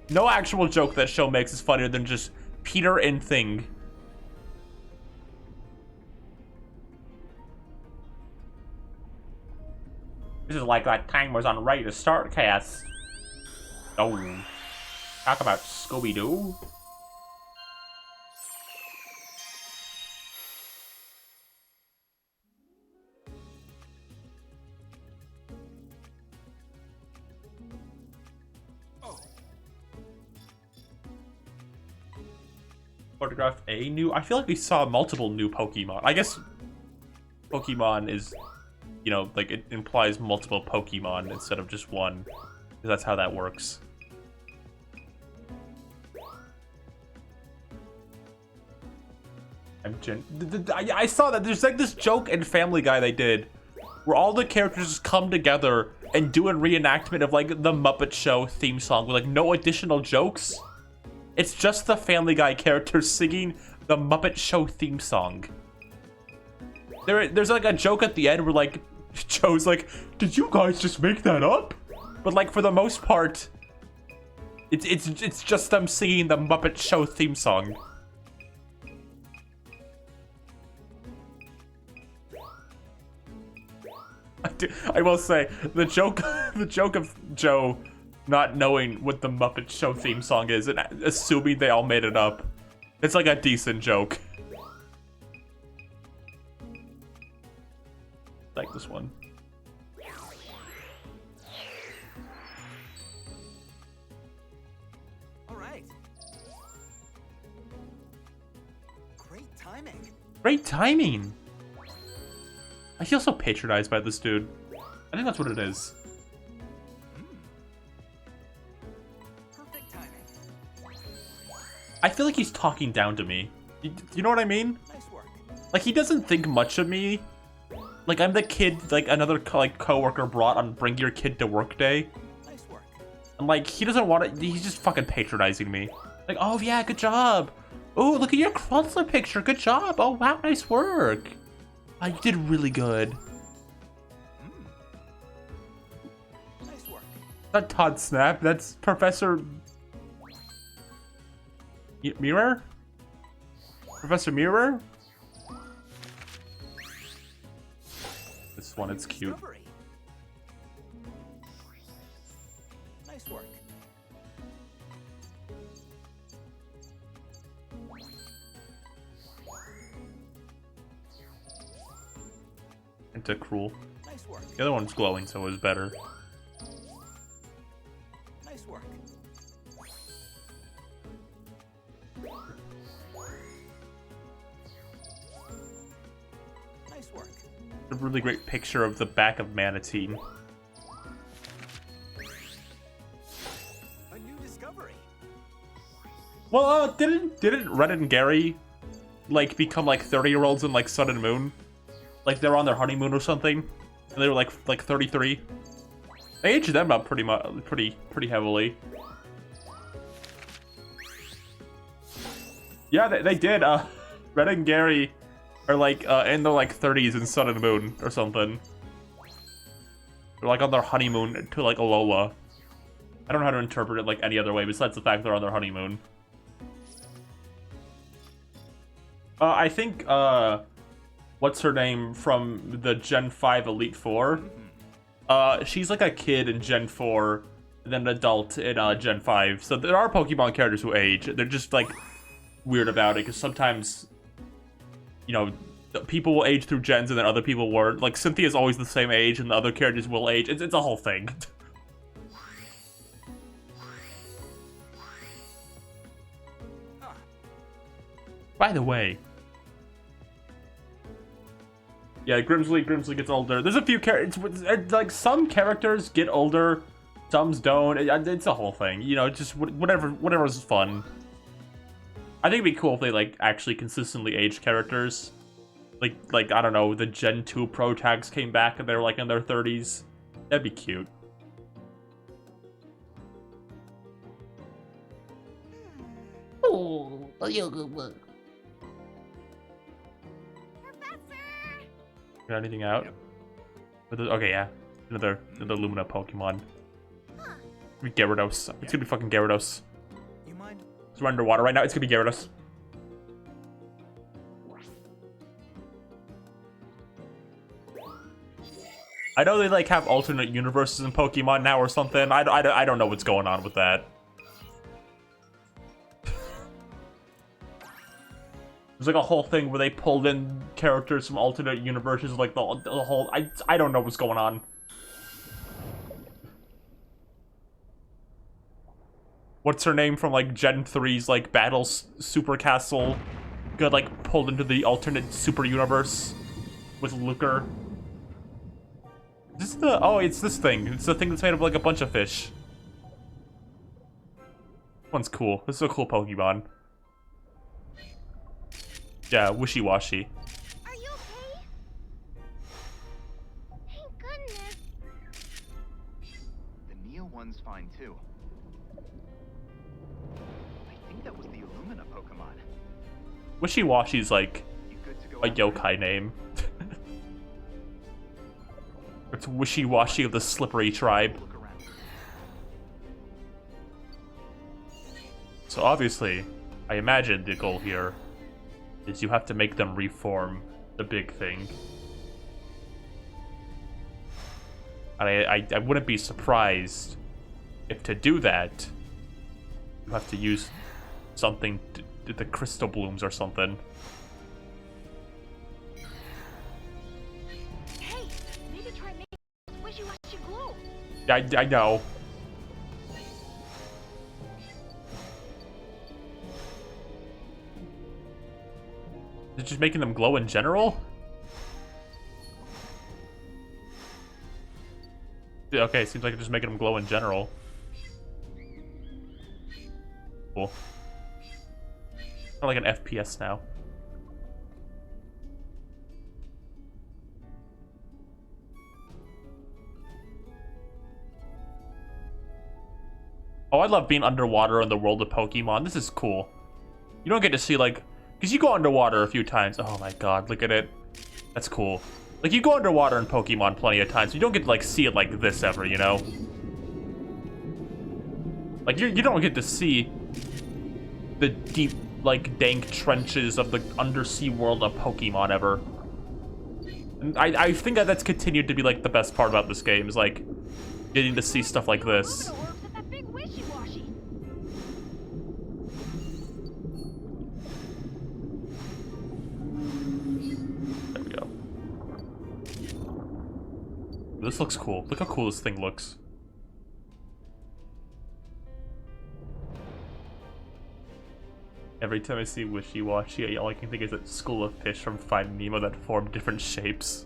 No actual joke that show makes is funnier than just Peter and Thing. This is like that time was on ready to start cast. Oh, talk about Scooby-Doo. Oh. Photograph a new. I feel like we saw multiple new Pokemon. I guess Pokemon is, you know, like it implies multiple Pokemon instead of just one. Because that's how that works. I saw that there's like this joke in Family Guy they did where all the characters just come together and do a reenactment of like the Muppet Show theme song with like no additional jokes. It's just the Family Guy characters singing the Muppet Show theme song. There's like a joke at the end where like Joe's like, "Did you guys just make that up?" But like for the most part, it's just them singing the Muppet Show theme song. I will say the joke of Joe not knowing what the Muppet Show theme song is and assuming they all made it up. It's like a decent joke. Like this one. All right. Great timing. Great timing. I feel so patronized by this dude. I think that's what it is. Perfect timing. I feel like he's talking down to me. You know what I mean? Nice work. Like he doesn't think much of me. Like I'm the kid like another coworker brought on Bring Your Kid to Work Day. Nice work. And like he doesn't want it. He's just fucking patronizing me. Like, oh yeah, good job. Oh, look at your Cruncler picture. Good job. Oh wow, nice work. You did really good. Nice work. Not Todd Snap. That's Professor Mirror. Professor Mirror. This one, it's cute. Discovery. Nice work. Into Cruel. Nice work. The other one's glowing, so it was better. Nice work. Nice work. A really great picture of the back of Manatee. A new discovery. Well, didn't Red and Gary like become like 30-year-olds in like Sun and Moon? Like they're on their honeymoon or something, and they were like 33. They aged them up pretty heavily. Yeah, they did. Red and Gary are like in their like 30s in Sun and Moon or something. They're like on their honeymoon to like Alola. I don't know how to interpret it like any other way besides the fact they're on their honeymoon. I think what's her name from the Gen 5 Elite Four? She's like a kid in Gen 4, and then an adult in Gen 5. So there are Pokemon characters who age. They're just like weird about it because sometimes, you know, people will age through gens and then other people weren't. Like Cynthia's always the same age, and the other characters will age. It's a whole thing. By the way. Yeah, Grimsley gets older. There's a few characters, like some characters get older, some don't. It's a whole thing, you know. Just whatever's fun. I think it'd be cool if they like actually consistently age characters. Like I don't know, the Gen 2 Pro Tags came back and they're like in their 30s. That'd be cute. Oh, you good work. Got anything out? Yep. Okay, yeah. Another Lumina Pokemon. Gyarados. It's gonna be fucking Gyarados. You mind? It's underwater right now. It's gonna be Gyarados. I know they like have alternate universes in Pokemon now or something. I don't know what's going on with that. There's like a whole thing where they pulled in characters from alternate universes, like the whole. I don't know what's going on. What's her name from like Gen 3's like Battles Super Castle got like pulled into the alternate super universe with Luker. Is this the it's this thing. It's the thing that's made of like a bunch of fish. One's cool. This is a cool Pokemon. Yeah, wishy-washy. Are you okay? Thank goodness. The Neo one's fine too. I think that was the Illumina Pokemon. Wishy-washy's like You good to go a after it? yokai name. It's wishy-washy of the slippery tribe. Look around. So obviously, I imagine the goal here is you have to make them reform the big thing. And I wouldn't be surprised if to do that, you have to use something, the crystal blooms or something. Hey, maybe try making those wishy-washy glue. I know. Is it just making them glow in general? Yeah, okay, seems like it's just making them glow in general. Cool. Kind of like an FPS now. Oh, I love being underwater in the world of Pokemon. This is cool. You don't get to see, like... Because you go underwater a few times. Oh my god, look at it. That's cool. Like, you go underwater in Pokemon plenty of times. You don't get to, like, see it like this ever, you know? Like, you don't get to see the deep, like, dank trenches of the undersea world of Pokemon ever. And I think that that's continued to be, like, the best part about this game, is, like, getting to see stuff like this. Illumina orbs at that big wishy-washy. There we go. This looks cool. Look how cool this thing looks. Every time I see wishy-washy, all I can think is that school of fish from Finding Nemo that form different shapes.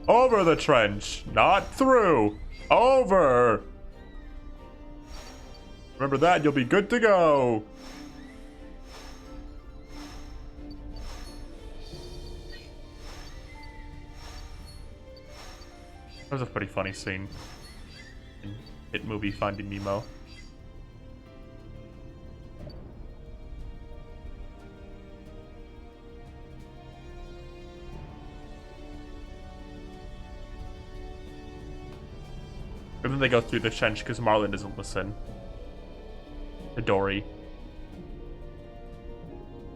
Over the trench, not through. Over. Remember that, you'll be good to go. That was a pretty funny scene in hit movie Finding Nemo. And then they go through the trench because Marlin doesn't listen to Dory.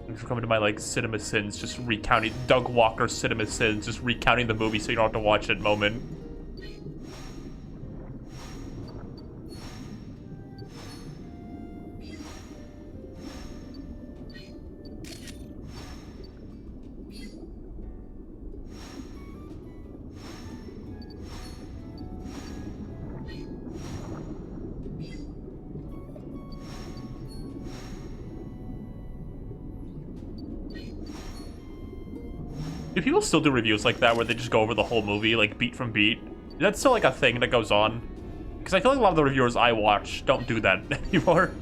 Thanks for coming to my, like, cinema sins, just recounting Doug Walker cinema sins, just recounting the movie so you don't have to watch it moment. Do people still do reviews like that where they just go over the whole movie, like, beat from beat? That's still, like, a thing that goes on. Because I feel like a lot of the reviewers I watch don't do that anymore.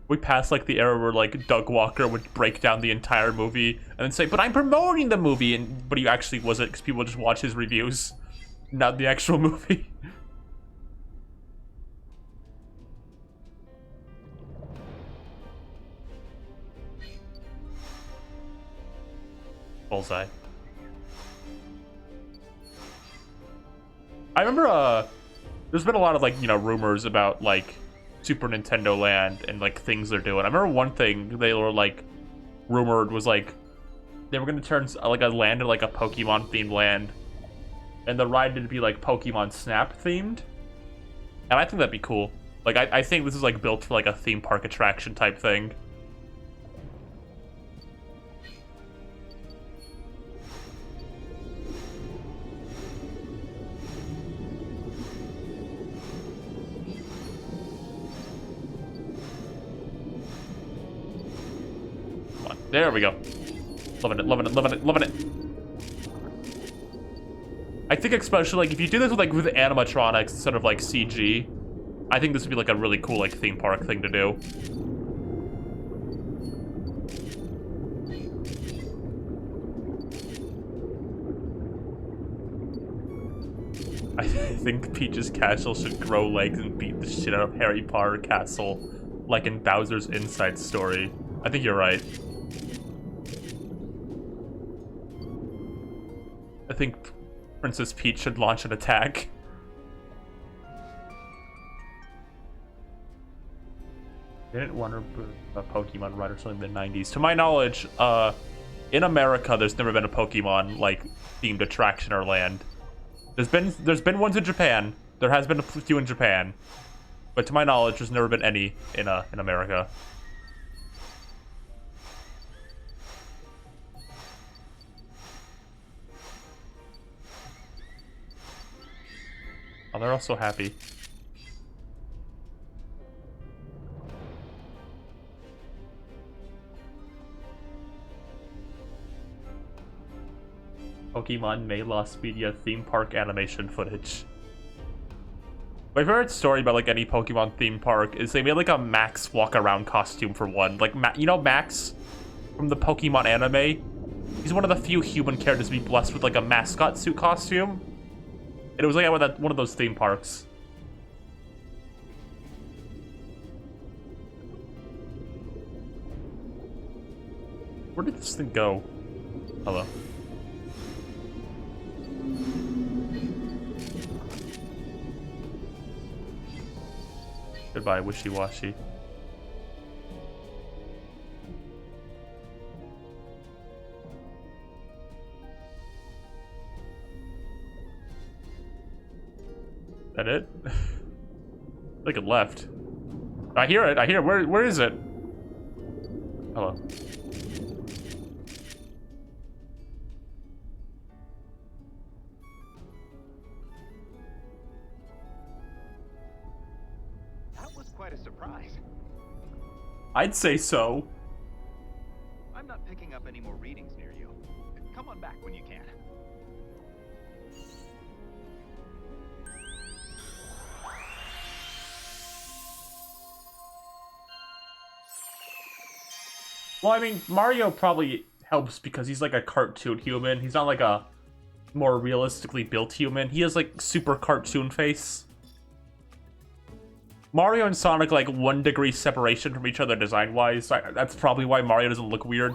We passed, like, the era where, like, Doug Walker would break down the entire movie and then say, but I'm promoting the movie, but he actually wasn't, because people just watch his reviews, not the actual movie. Bullseye. I remember, there's been a lot of, like, you know, rumors about, like, Super Nintendo Land and, like, things they're doing. I remember one thing they were, like, rumored was, like, they were gonna turn, like, a land into, like, a Pokemon-themed land. And the ride would be, like, Pokemon Snap-themed. And I think that'd be cool. Like, I think this is, like, built for, like, a theme park attraction type thing. There we go. Loving it, loving it, loving it, loving it. I think especially like if you do this with like with animatronics instead of like CG, I think this would be like a really cool like theme park thing to do. I think Peach's castle should grow legs and beat the shit out of Harry Potter castle, like in Bowser's Inside Story. I think you're right. I think Princess Peach should launch an attack. Didn't Warner a Pokemon ride or something in the 90s? To my knowledge, in America, there's never been a Pokemon like themed attraction or land. There's been ones in Japan. There has been a few in Japan, but to my knowledge, there's never been any in America. Oh, they're all so happy. Pokemon May Lost Media theme park animation footage. My favorite story about like any Pokemon theme park is they made like a Max walk around costume for one. Like, you know Max from the Pokemon anime? He's one of the few human characters to be blessed with like a mascot suit costume. And it was like at one of those theme parks. Where did this thing go? Hello. Goodbye, wishy-washy. That it? I think it left. I hear it. I hear it. Where is it? Hello. That was quite a surprise. I'd say so. I'm not picking up any more readings near you. Come on back when you can. Well, I mean, Mario probably helps because he's like a cartoon human. He's not like a more realistically built human. He has like super cartoon face. Mario and Sonic like 1 degree separation from each other design-wise. That's probably why Mario doesn't look weird.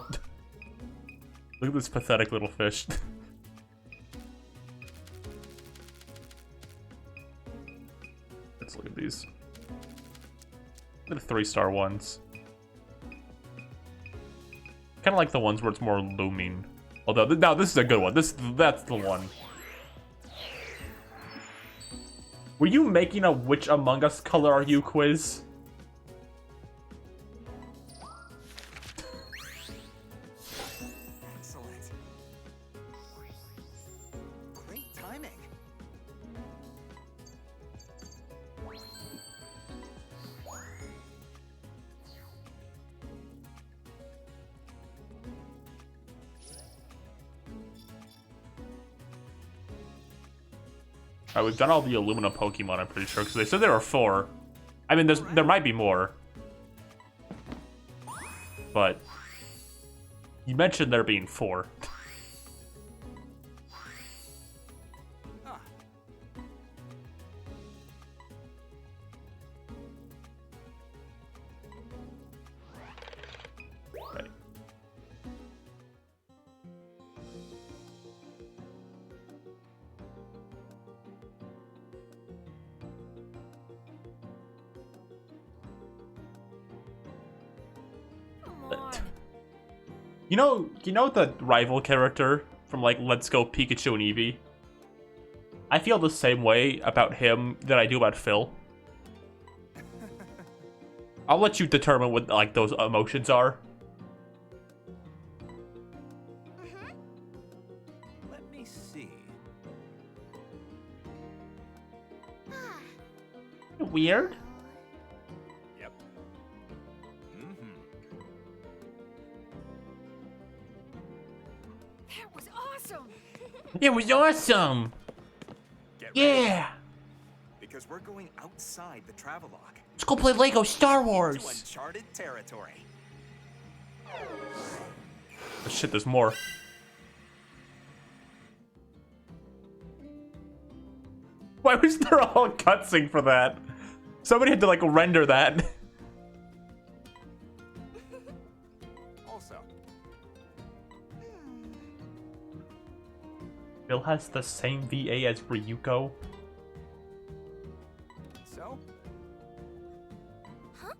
Look at this pathetic little fish. Let's look at these. Look at the 3-star ones. Kind of like the ones where it's more looming. Although, now this is a good one. That's the one. Were you making a Which Among Us color are you quiz? Excellent. Great timing. Alright, we've done all the Illumina Pokemon, I'm pretty sure, because they said there are 4. I mean, there might be more. But you mentioned there being 4. Ah. Right. You know the rival character from like Let's Go Pikachu and Eevee? I feel the same way about him that I do about Phil. I'll let you determine what like those emotions are. Let me see. Weird. Yep. awesome. It was awesome. Get ready, Yeah. because we're going outside the travelogue Let's go play Lego Star into Wars. uncharted territory. Oh, shit, there's more. Why was there all cutscene for that? Somebody had to like render that. Also, Bill has the same VA as Ryuko. so? Huh?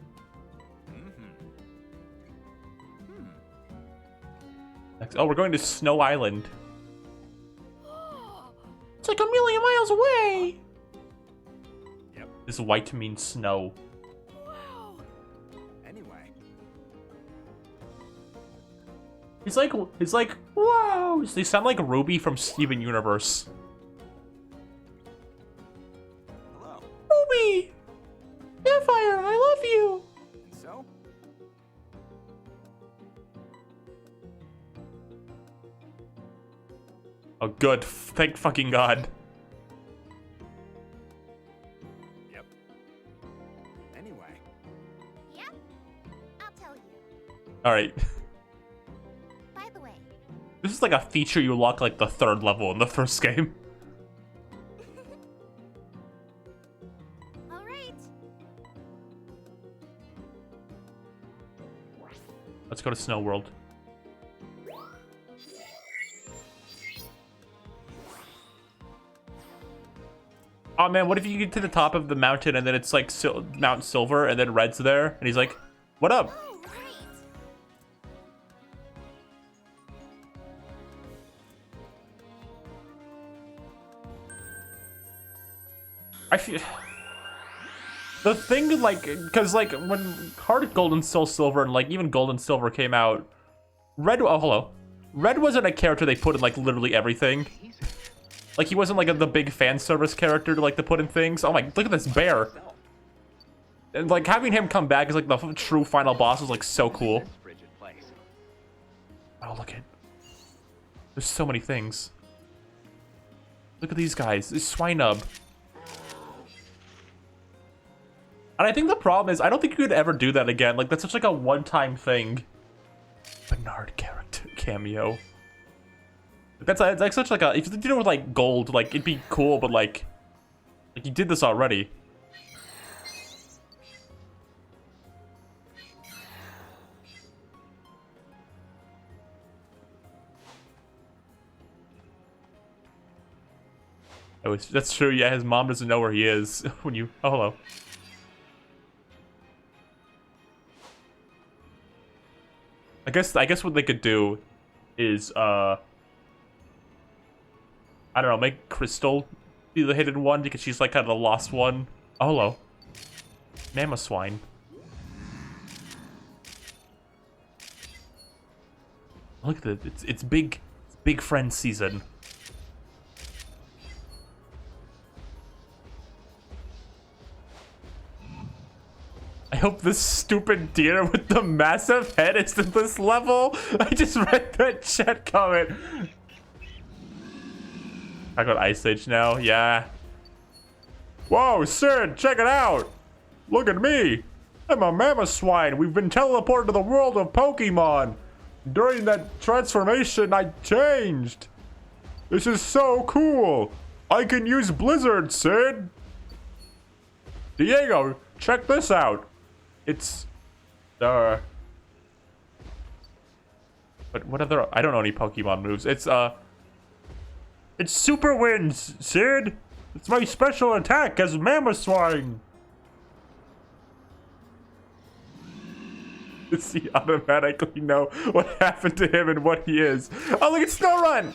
Next, oh, we're going to Snow Island. It's like a million miles away. Yep. This white means snow. Anyway, He's like, whoa. They sound like Ruby from Steven Universe. hello. Ruby! Sapphire, I love you! And so? Oh, good. Thank fucking God. Yep. Anyway, Yep. I'll tell you. Alright. By the way, This is like a feature you lock like the 3rd level in the first game. all right. Let's go to Snow World. Oh man, what if you get to the top of the mountain and then it's like Mount Silver and then Red's there and he's like, what up? Oh, right. I feel the thing like because like when Heart Gold and Soul Silver and like even Gold and Silver came out, Red hello. Red wasn't a character they put in like literally everything. Like he wasn't like the big fan service character to like to put in things. Oh my, look at this bear. And like having him come back as like the true final boss is like so cool. This frigid place. Oh look at, there's so many things. Look at these guys. This Swinub. And I think the problem is I don't think you could ever do that again. Like that's such like a one-time thing. Bernard character cameo. That's like such like a, if you did it with like gold, like it'd be cool, but like you did this already. Oh, that's true. Yeah, his mom doesn't know where he is when you. Oh, hello. I guess what they could do is I don't know, make Crystal be the hidden one because she's like kind of the lost one. Oh, hello. Mammoth swine. Look at it. It's big friend season. I hope this stupid deer with the massive head is in this level. I just read that chat comment. I got Ice Age now, yeah. Whoa, Sid, check it out. Look at me. I'm a mammoth swine. We've been teleported to the world of Pokemon. During that transformation, I changed. This is so cool. I can use Blizzard, Sid. Diego, check this out. It's but what other, I don't know any Pokemon moves. It's Super Winds, Sid. It's my special attack as Mammoth Swine. Does he automatically know what happened to him and what he is? Oh, look at Snowrun!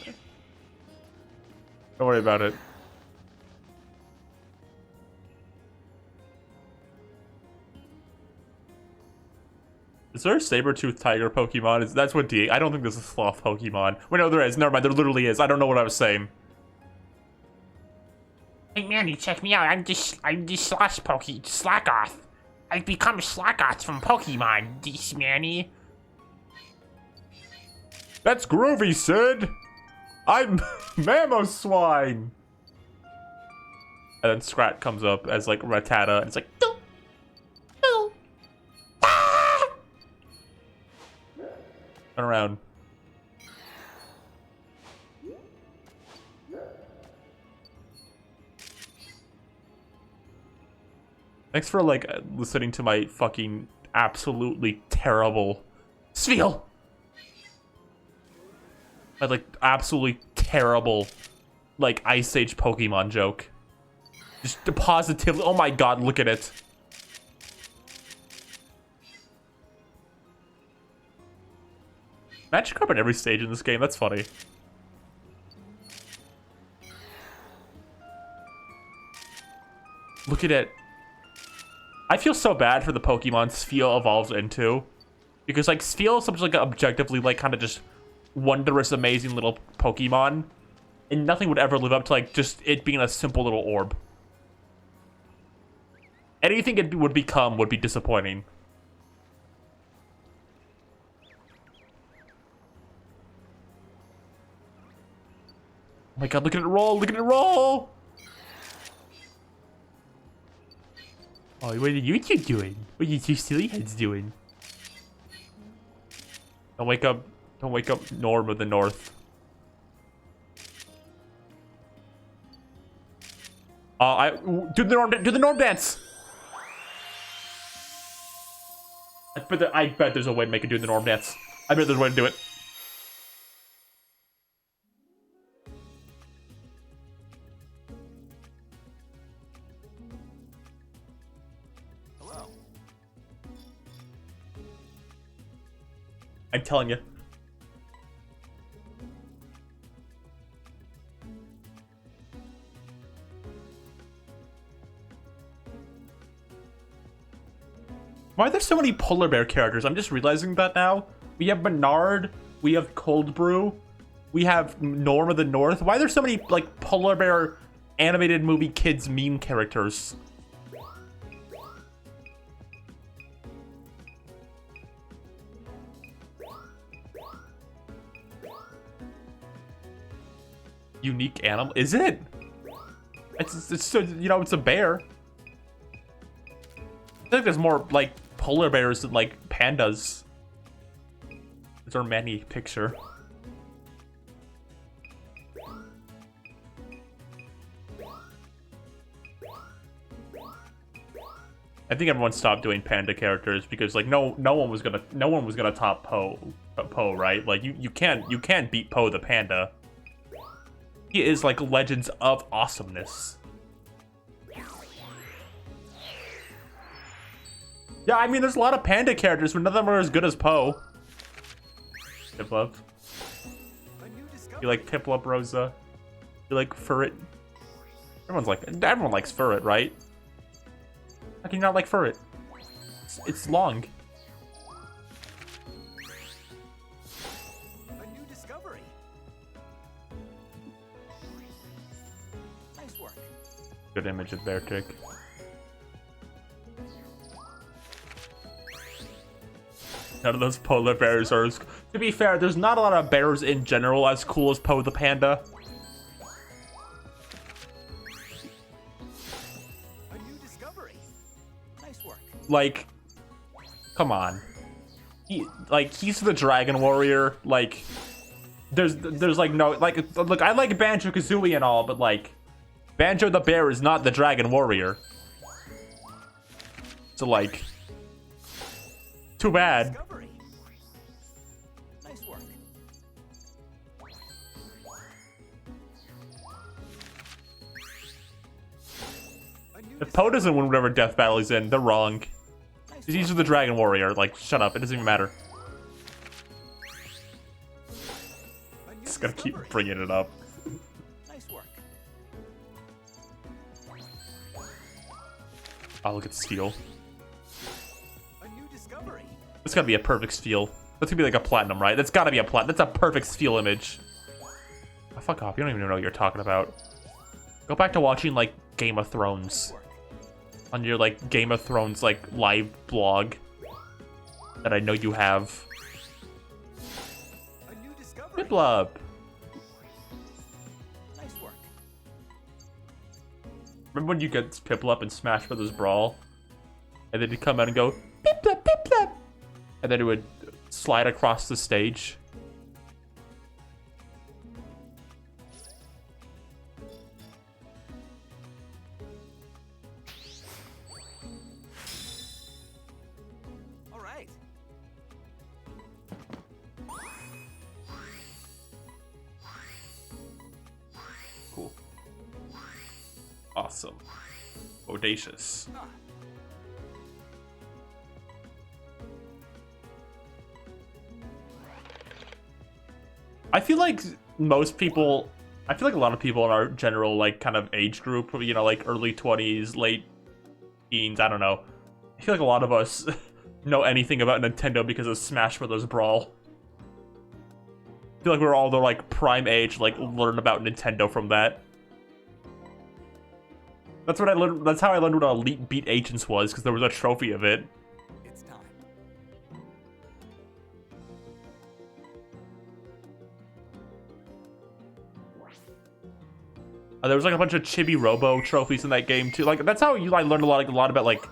Don't worry about it. Is there a saber-toothed tiger Pokemon? That's what I don't think there's a sloth Pokemon. Wait, no, there is. Never mind, there literally is. I don't know what I was saying. Hey Manny, check me out. I'm just Slackoth. I've become Slackoth from Pokemon, this Manny. That's groovy, Sid. I'm Mamoswine! And then Scrat comes up as like Rattata, and it's like, "Doo, doo, ah!" Turn around. Thanks for like listening to my fucking absolutely terrible Spiel. My like absolutely terrible like Ice Age Pokemon joke. Just positively. Oh my god, look at it. Magikarp at every stage in this game. That's funny. Look at it. I feel so bad for the Pokemon Spiel evolves into. Because, like, Spiel is something like objectively, like, kind of just wondrous, amazing little Pokemon. And nothing would ever live up to, like, just it being a simple little orb. Anything it would become would be disappointing. Oh my god, look at it roll! Look at it roll! Oh, what are you two doing? What are you two silly heads doing? Don't wake up Norm of the North. Do the Norm dance! I bet there's a way to make it do the Norm dance. I bet there's a way to do it. Hello. I'm telling you. Why are there so many polar bear characters? I'm just realizing that now. We have Bernard, we have Cold Brew, we have Norm of the North. Why are there so many like polar bear animated movie kids meme characters? Unique animal? Is it? It's so, you know, it's a bear. I think there's more like polar bears than like pandas. There's our many picture. I think everyone stopped doing panda characters because like no one was gonna top Poe, right? Like you can't beat Poe the panda. He is like Legends of Awesomeness. Yeah, I mean, there's a lot of panda characters, but none of them are as good as Poe. Piplup. You like Piplup, Rosa? You like Furret? Everyone likes Furret, right? How can you not like Furret? It's long. A new discovery. Nice work. Good image of Beartick. None of those polar bears are as... To be fair, there's not a lot of bears in general as cool as Poe the panda. A new discovery. Nice work. Like, come on. He's the Dragon Warrior. Like, there's like no... Like, look, I like Banjo-Kazooie and all, but like... Banjo the Bear is not the Dragon Warrior. So like... Too bad. Discovery. Nice work. A new If Poe doesn't win whatever death battle he's in, they're wrong. He's the Dragon Warrior. Like, shut up. It doesn't even matter. A new Just gotta keep discovery. bringing it up. Nice work. Oh, look at Steel. A new discovery. It's gotta be a perfect Steel. That's gonna be like a platinum, right? That's gotta be a platinum. That's a perfect Steel image. Oh, fuck off. You don't even know what you're talking about. Go back to watching, like, Game of Thrones. On your, like, Game of Thrones, like, live blog. That I know you have. A new discovery. Piplup. Remember when you get Piplup in Smash Brothers Brawl? And then he'd come out and go, Piplup, Piplup! And then it would slide across the stage. All right. Cool. Awesome. Audacious. I feel like most people, I feel like a lot of people in our general, like, kind of age group, you know, like early 20s, late teens, I don't know. I feel like a lot of us know anything about Nintendo because of Smash Brothers Brawl. I feel like we're all the, like, prime age, like, learn about Nintendo from that. That's what I learned, that's how I learned what Elite Beat Agents was, because there was a trophy of it. It's time. There was like a bunch of Chibi Robo trophies in that game too. Like that's how you like learned a lot about like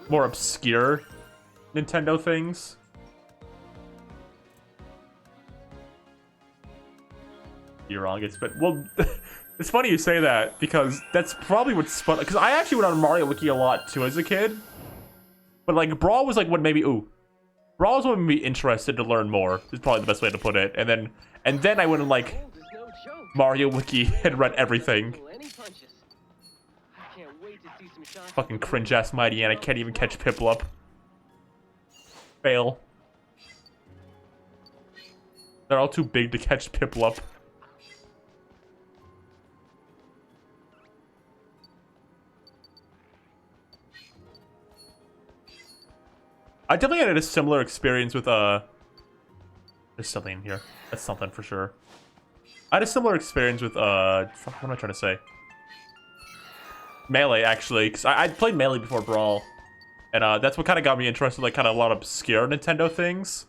more obscure Nintendo things. You're wrong. It's but well, it's funny you say that because that's probably what's fun. Because I actually went on Mario Wiki a lot too as a kid, but like Brawl was like what made me Brawl was what made me interested to learn more. Is probably the best way to put it. And then I went and like Gold is no joke. Mario Wiki and read everything. Pull any punches. I can't wait to see some shots. Fucking cringe ass Mighty, and I can't even catch Piplup. Fail. They're all too big to catch Piplup. I definitely had a similar experience with there's something in here. That's something for sure. I had a similar experience with fuck, what am I trying to say? Melee, actually, because I played Melee before Brawl, and that's what kind of got me interested in like kind of a lot of obscure Nintendo things.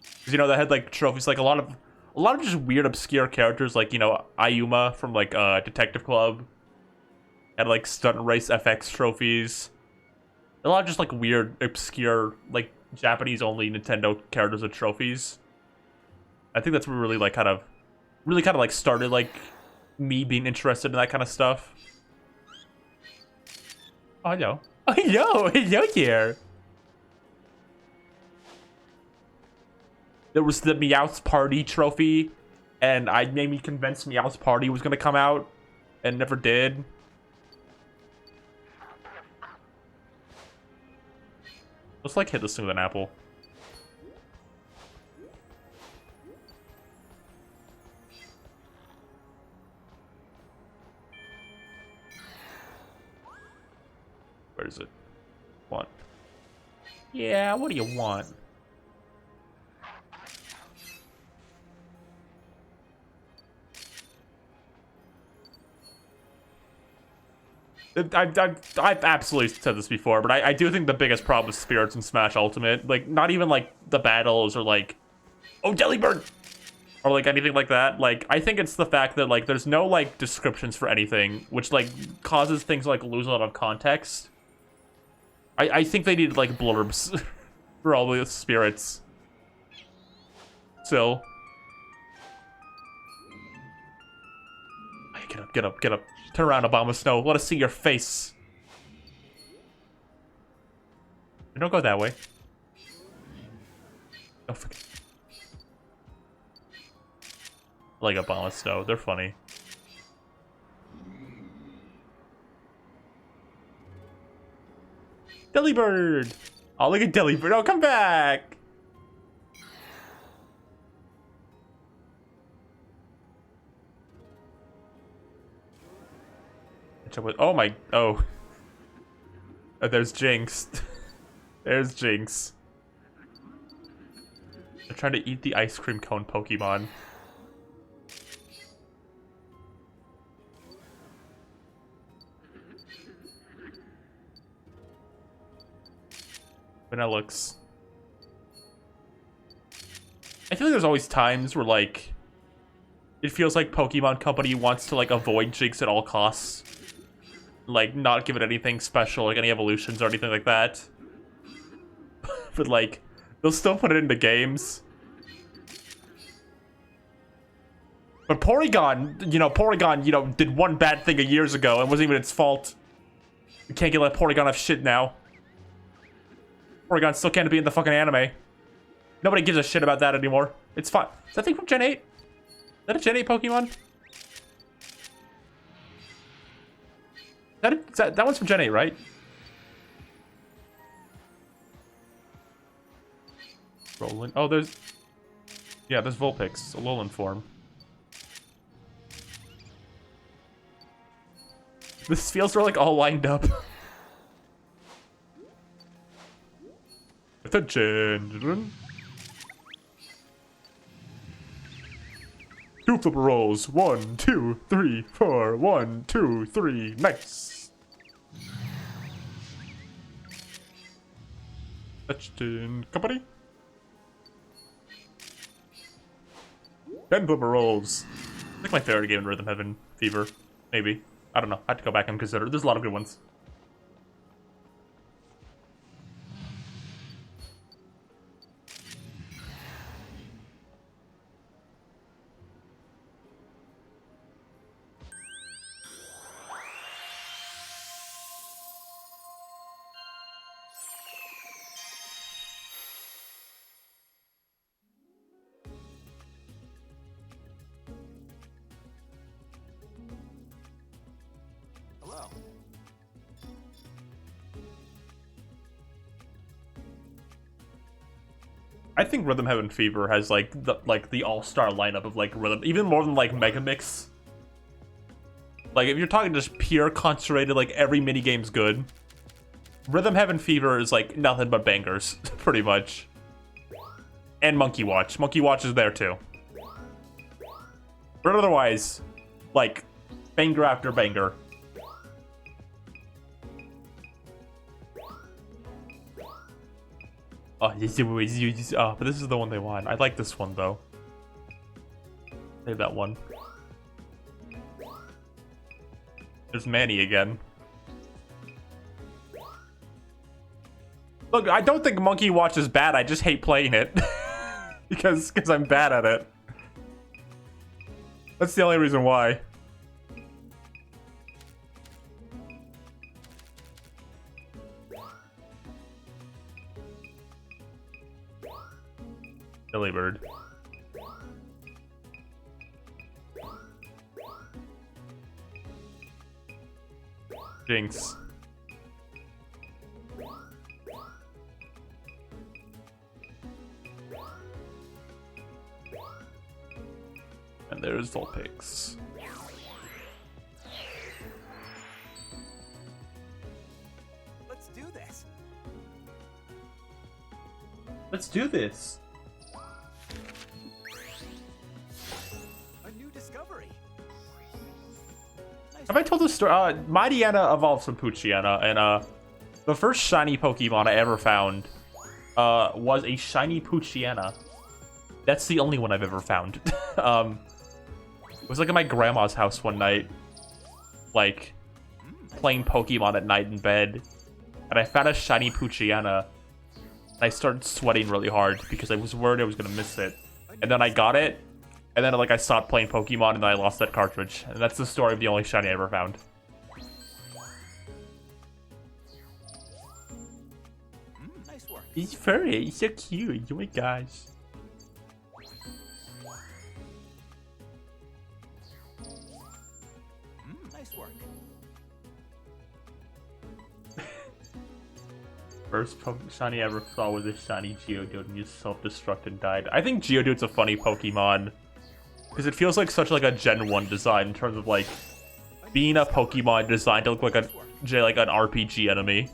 Because you know they had like trophies, like a lot of just weird obscure characters, like you know Ayuma from like Detective Club, had like Stunt Race FX trophies. A lot of just like weird, obscure, like Japanese only Nintendo characters with trophies. I think that's what really like kind of like started like me being interested in that kind of stuff. Oh no. Oh hello here. There was the Meowth's Party trophy, and I made me convinced Meowth's Party was gonna come out, and never did. Let's like hit this thing with an apple. Where is it? What? Yeah, what do you want? I've absolutely said this before, but I do think the biggest problem with spirits in Smash Ultimate, like, not even, like, the battles or, like, oh, Delibird! Or, like, anything like that. Like, I think it's the fact that, like, there's no, like, descriptions for anything, which, like, causes things to, like, lose a lot of context. I think they need, like, blurbs for all the spirits. Still. Get up, get up, get up. Turn around, Obama Snow. Let us see your face. Don't go that way. Oh, forget. I like Obama Snow. They're funny. Delibird! Oh, look at Delibird. Oh, come back! Oh my, oh. There's Jinx. There's Jinx. They're trying to eat the ice cream cone Pokemon. Vanillux. I feel like there's always times where, like, it feels like Pokemon Company wants to, like, avoid Jinx at all costs. Like, not give it anything special, like any evolutions or anything like that. But, like, they'll still put it into games. But Porygon, did one bad thing years ago and wasn't even its fault. We can't get let Porygon have shit now. Porygon still can't be in the fucking anime. Nobody gives a shit about that anymore. It's fine. Is that thing from Gen 8? Is that a Gen 8 Pokemon? That one's from Gen 8, right? Roland. Oh, there's... Yeah, there's Vulpix. Alolan form. This feels like all lined up. Attention! 2 flipper rolls. 1, 2, 3, 4. 1, 2, 3. Nice. Attention, company. 10 flipper rolls. I think my favorite game in Rhythm Heaven Fever. Maybe. I don't know. I have to go back and consider. There's a lot of good ones. Hello. I think Rhythm Heaven Fever has like the all-star lineup of like rhythm, even more than like Mega Mix. Like if you're talking just pure concentrated, like every minigame's good. Rhythm Heaven Fever is like nothing but bangers, pretty much. And Monkey Watch. Monkey Watch is there too. But otherwise, like banger after banger. Oh, but this is the one they want. I like this one though. Save that one. There's Manny again. Look, I don't think Monkey Watch is bad. I just hate playing it because I'm bad at it. That's the only reason why. Silly bird. Jinx. And there's Vulpix. Let's do this. Let's do this. A new discovery. Nice. Have I told this story? Mightyena evolved from Poochyena, and the first shiny Pokemon I ever found was a shiny Poochyena. That's the only one I've ever found. It was like at my grandma's house one night, like playing Pokemon at night in bed, and I found a shiny Poochyena. And I started sweating really hard because I was worried I was gonna miss it. And then I got it, and then like I stopped playing Pokemon, and then I lost that cartridge. And that's the story of the only shiny I ever found. Nice work. He's furry. He's so cute. Oh my gosh. Nice work. First shiny I ever saw was a shiny Geodude, and he self-destructed and died. I think Geodude's a funny Pokemon because it feels like such like a Gen 1 design in terms of like being a Pokemon designed to look like an RPG enemy.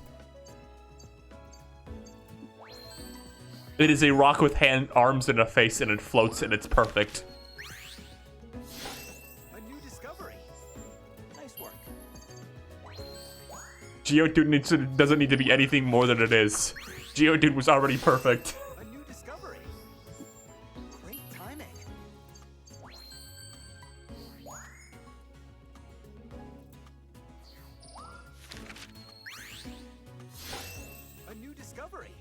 It is a rock with arms and a face, and it floats, and it's perfect. A new discovery. Nice work. Geodude doesn't need to be anything more than it is. Geodude was already perfect. A new discovery. Great timing. discovery.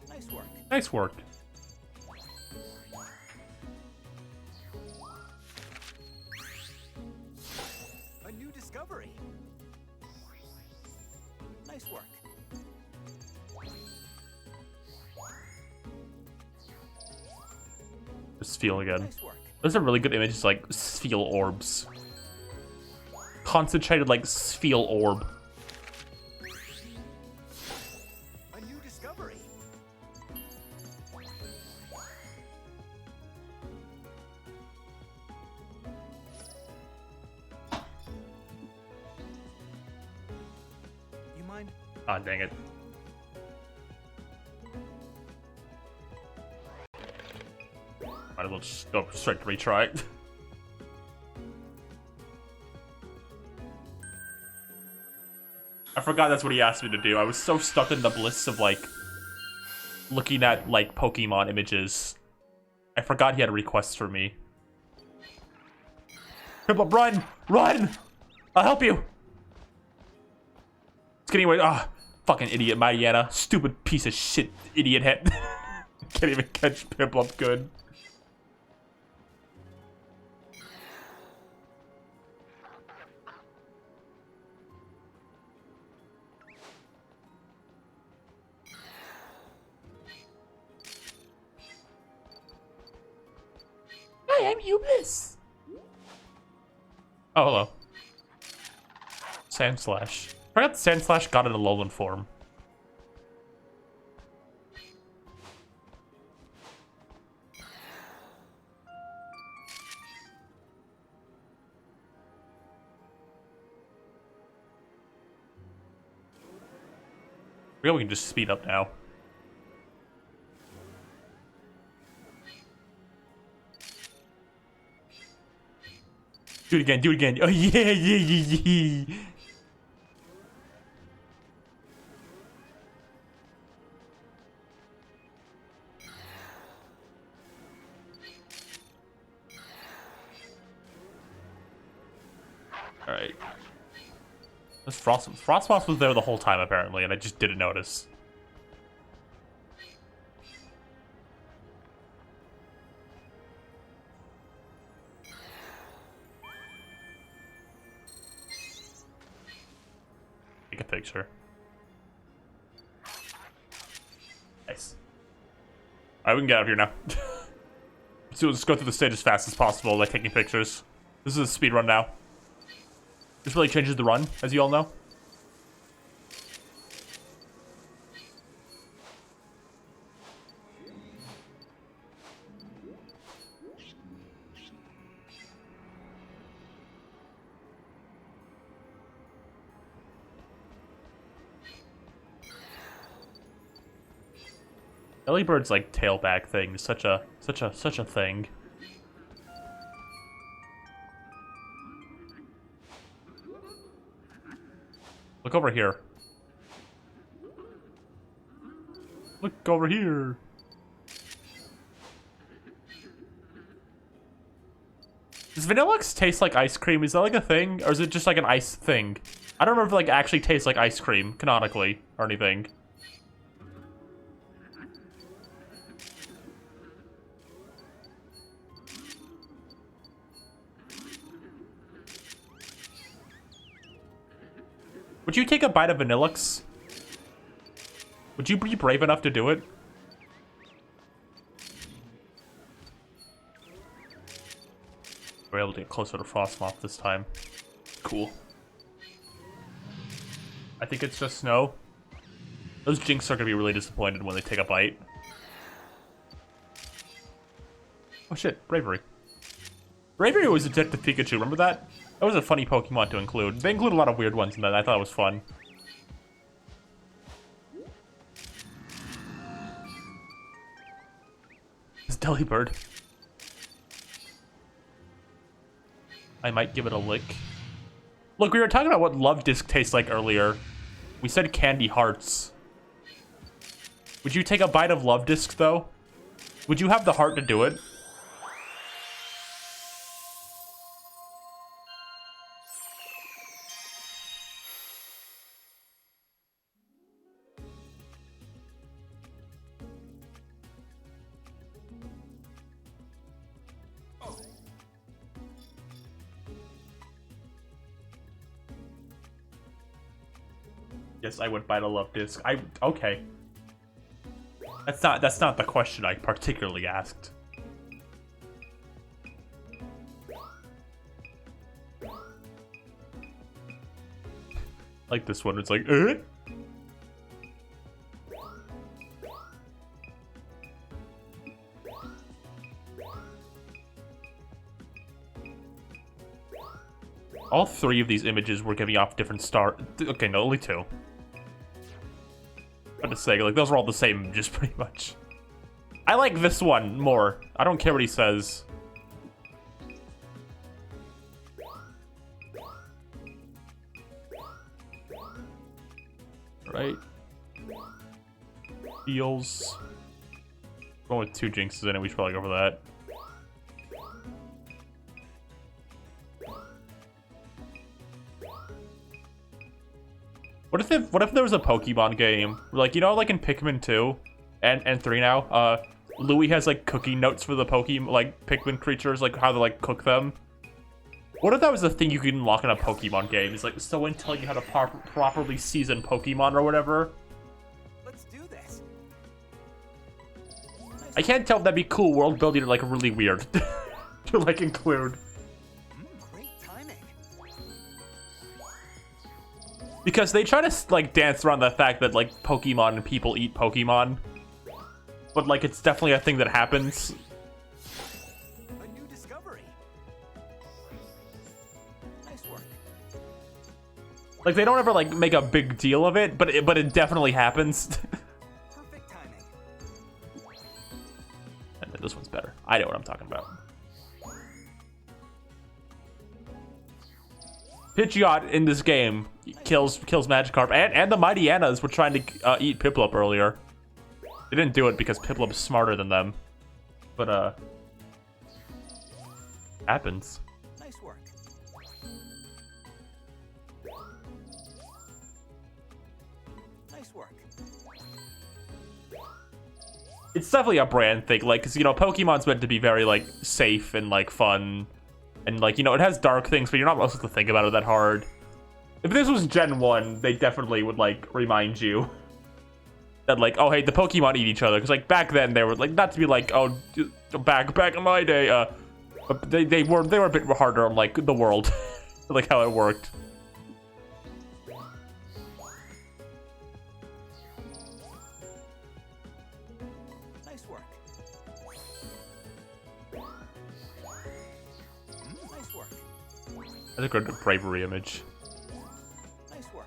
Nice work. Nice work. A new discovery. Nice work. Sphere again. Nice work. Those are really good images, like sphere orbs. Concentrated, like sphere orb. A new discovery. You mind? Ah, dang it. Might as well just go straight to retry. I forgot that's what he asked me to do. I was so stuck in the bliss of, like, looking at, like, Pokemon images. I forgot he had requests for me. Piplup, run! Run! I'll help you! It's getting away. Ah, fucking idiot, Mariana. Stupid piece of shit, idiot head. Can't even catch Piplup good. I am useless. Oh, hello. Sandslash. I forgot Sandslash got in a Alolan form. We can just speed up now. Do it again, do it again. Oh, yeah, yeah, yeah, yeah. Alright. This Frostmoth was there the whole time, apparently, and I just didn't notice. Take a picture. Nice. Alright, we can get out of here now. So let's go through the stage as fast as possible, like taking pictures. This is a speed run now. This really changes the run, as you all know. Bird's like tailback thing is such a thing. Look over here. Look over here. Does Vanillix taste like ice cream? Is that like a thing? Or is it just like an ice thing? I don't remember if it like actually tastes like ice cream, canonically, or anything. Would you take a bite of Vanillix? Would you be brave enough to do it? We're able to get closer to Frostmoth this time. Cool. I think it's just snow. Those Jinx are gonna be really disappointed when they take a bite. Oh shit, Bravery. Bravery was Detective Pikachu, remember that? That was a funny Pokemon to include. They include a lot of weird ones in that. I thought it was fun. It's Delibird. I might give it a lick. Look, we were talking about what Love Disc tastes like earlier. We said candy hearts. Would you take a bite of Love Disc, though? Would you have the heart to do it? Yes, I would buy the love disc. Okay. That's not the question I particularly asked. Like this one, it's like, All three of these images were giving off different star. Okay, no, only two. I'm just saying, like, those are all the same images, pretty much. I like this one more. I don't care what he says. Right? Feels. Going with 2 jinxes in it, we should probably go for that. What if there was a Pokemon game? Like, you know, like in Pikmin 2 and 3 now, Louis has like cooking notes for the Pokemon, like Pikmin creatures, like how to like cook them. What if that was a thing you could unlock in a Pokemon game? It's like someone telling you how to properly season Pokemon or whatever. Let's do this. I can't tell if that'd be cool world building or like really weird to like include. Great timing. Because they try to like dance around the fact that like Pokemon and people eat Pokemon. But like it's definitely a thing that happens. A new discovery. Nice work. Like they don't ever like make a big deal of it, but it definitely happens. Perfect timing. And then this one's better. I know what I'm talking about. Pidgeot in this game kills Magikarp, and the Mighty Annas were trying to eat Piplup earlier. They didn't do it because Piplup is smarter than them, but happens. Nice work. Nice work. It's definitely a brand thing, like, cause you know Pokemon's meant to be very like safe and like fun, and like you know it has dark things, but you're not supposed to think about it that hard. If this was Gen 1, they definitely would like remind you that like, oh hey, the Pokemon eat each other, because like back then they were like, not to be like, oh back in my day, but they were a bit harder on like the world, like how it worked. Nice work. Nice work. That's a good bravery image. Nice work.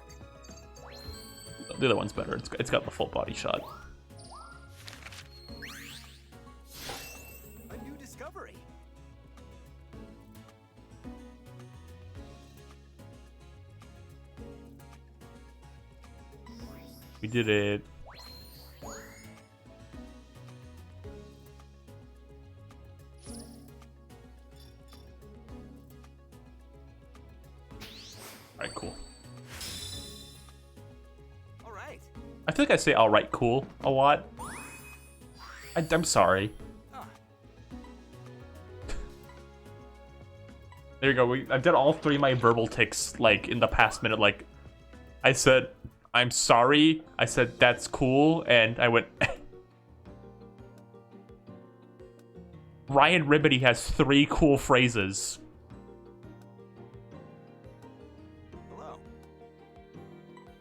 The other one's better. It's got the full body shot. A new discovery. We did it. Alright, cool. All right. I feel like I say alright, cool a lot. I'm sorry. Huh. There you go. I've done all 3 of my verbal tics like in the past minute. Like, I said, I'm sorry. I said, that's cool. And I went... RyanRibbity has 3 cool phrases. Hello.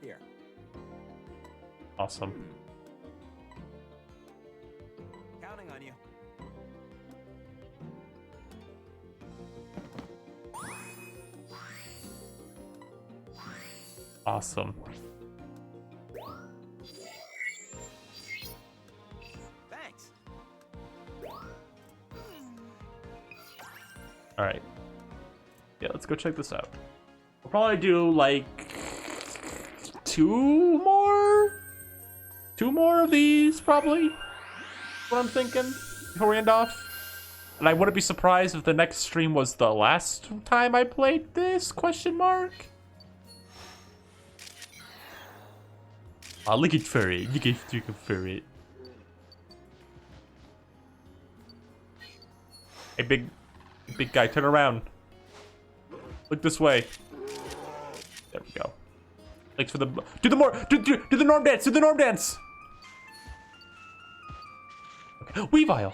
Here. Awesome. Counting on you. Awesome. Thanks. Alright. Yeah, let's go check this out. We'll probably do like 2 more of these, probably. What I'm thinking before we end off. And I wouldn't be surprised if the next stream was the last time I played this, question mark. Oh, look at Furry. You can Furry. Hey, big guy, turn around. Look this way. There we go. Thanks for the... Do the norm dance! Do the norm dance! Okay. Weavile!